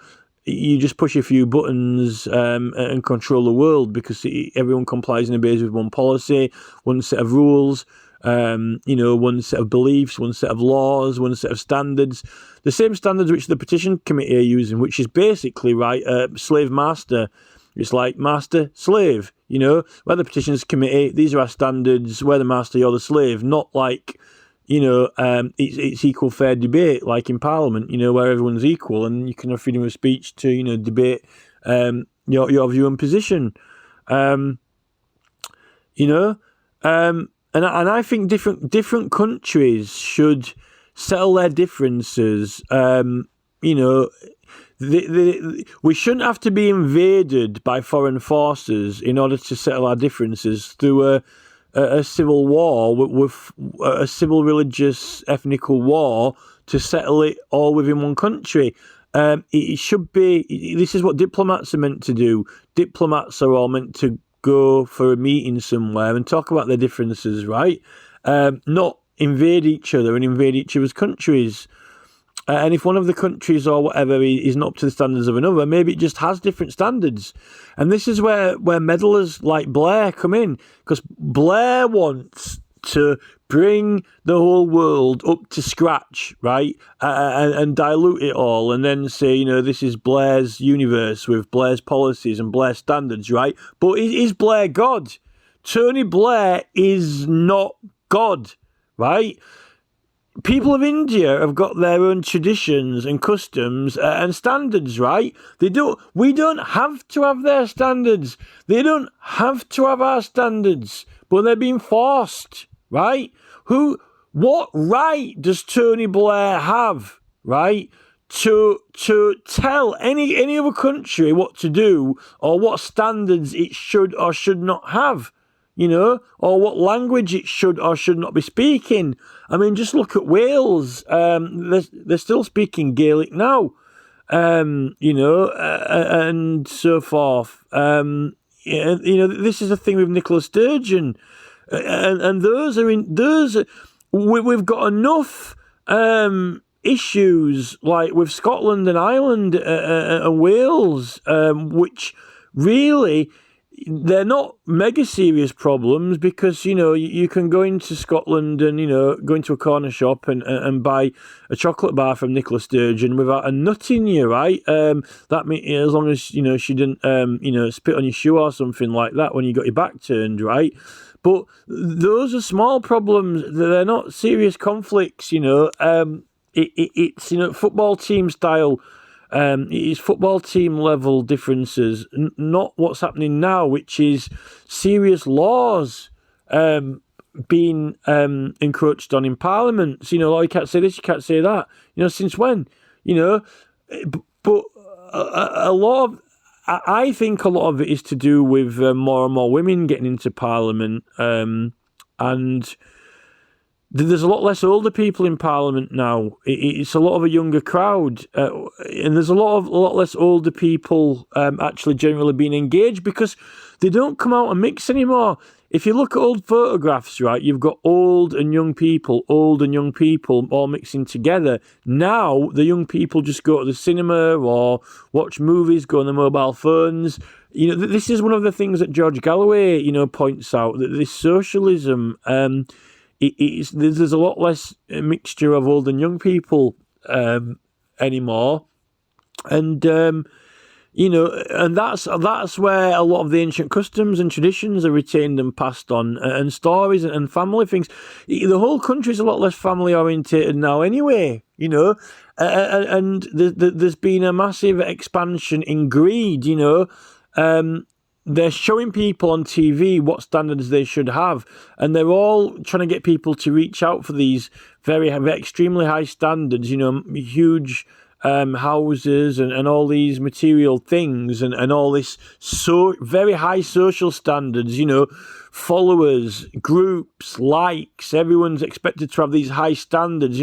just push a few buttons and control the world, because everyone complies and obeys with one policy, one set of rules, one set of beliefs, one set of laws, one set of standards. The same standards which the petition committee are using, which is basically, right, slave master. It's like master, slave, We're the petitions committee, these are our standards, we're the master, you're the slave. Not like, it's equal fair debate, like in Parliament, where everyone's equal and you can have freedom of speech to, debate your view and position. And I think different countries should settle their differences. We shouldn't have to be invaded by foreign forces in order to settle our differences through a civil war with a civil, religious, ethnical war to settle it all within one country. It should be. This is what diplomats are meant to do. Diplomats are all meant to go for a meeting somewhere and talk about their differences, right? Not invade each other and invade each other's countries. And if one of the countries or whatever is not up to the standards of another, maybe it just has different standards. And this is where meddlers like Blair come in, because Blair wants to bring the whole world up to scratch, right? And dilute it all and then say, this is Blair's universe with Blair's policies and Blair's standards, right? But is Blair God? Tony Blair is not God, right? People of India have got their own traditions and customs and standards, right? We don't have to have their standards. They don't have to have our standards, but they're being forced, right? What right does Tony Blair have, right, to tell any other country what to do or what standards it should or should not have? Or what language it should or should not be speaking. I mean, just look at Wales. They're still speaking Gaelic now, and so forth. This is the thing with Nicola Sturgeon, and we've got enough issues like with Scotland and Ireland and Wales, which really. They're not mega serious problems because, you can go into Scotland and, go into a corner shop and buy a chocolate bar from Nicola Sturgeon without a nut in you, right? That means as long as, she didn't, spit on your shoe or something like that when you got your back turned, right? But those are small problems. They're not serious conflicts, It's, football team style. It's football team level differences, not what's happening now, which is serious laws being encroached on in Parliament. You can't say this, you can't say that. Since when? But a lot of, I think a lot of it is to do with more and more women getting into Parliament, and there's a lot less older people in Parliament now. It's a lot of a younger crowd, and there's a lot less older people actually generally being engaged because they don't come out and mix anymore. If you look at old photographs, right, you've got old and young people all mixing together. Now the young people just go to the cinema or watch movies, go on their mobile phones. This is one of the things that George Galloway, points out, that this socialism. There's a lot less mixture of old and young people anymore, and and that's where a lot of the ancient customs and traditions are retained and passed on, and stories and family things. The whole country's a lot less family orientated now, anyway. And there's been a massive expansion in greed. They're showing people on TV what standards they should have, and they're all trying to get people to reach out for these very extremely high standards, huge houses and all these material things and all this very high social standards, followers, groups, likes. Everyone's expected to have these high standards.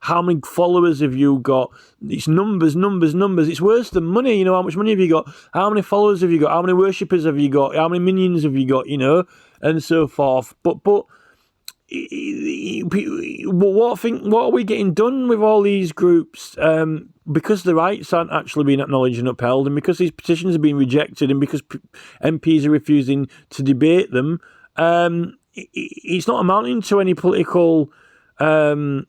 How many followers have you got? It's numbers. It's worse than money. How much money have you got? How many followers have you got? How many worshippers have you got? How many minions have you got? And so forth. But what are we getting done with all these groups? Because the rights aren't actually being acknowledged and upheld, and because these petitions are being rejected, and because MPs are refusing to debate them, it's not amounting to any political action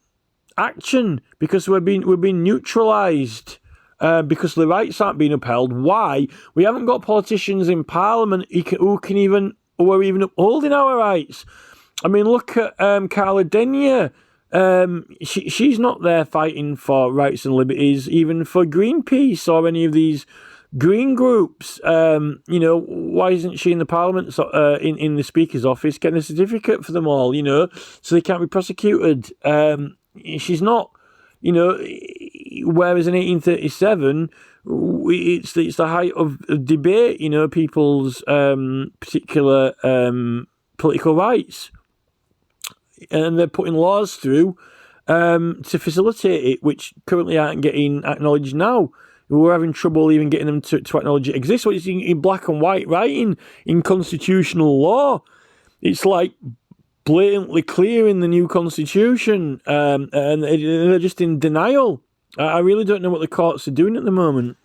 because we're being neutralised. Because the rights aren't being upheld. Why? We haven't got politicians in Parliament who are even upholding our rights. I mean, look at Carla Denyer. She's not there fighting for rights and liberties, even for Greenpeace or any of these green groups. Why isn't she in the Parliament, in the Speaker's office, getting a certificate for them all, so they can't be prosecuted? She's not, whereas in 1837, it's the height of debate, people's particular political rights. And they're putting laws through to facilitate it, which currently aren't getting acknowledged now. We're having trouble even getting them to acknowledge it exists. So it's in black and white writing in constitutional law. It's like blatantly clear in the new constitution, and they're just in denial. I really don't know what the courts are doing at the moment.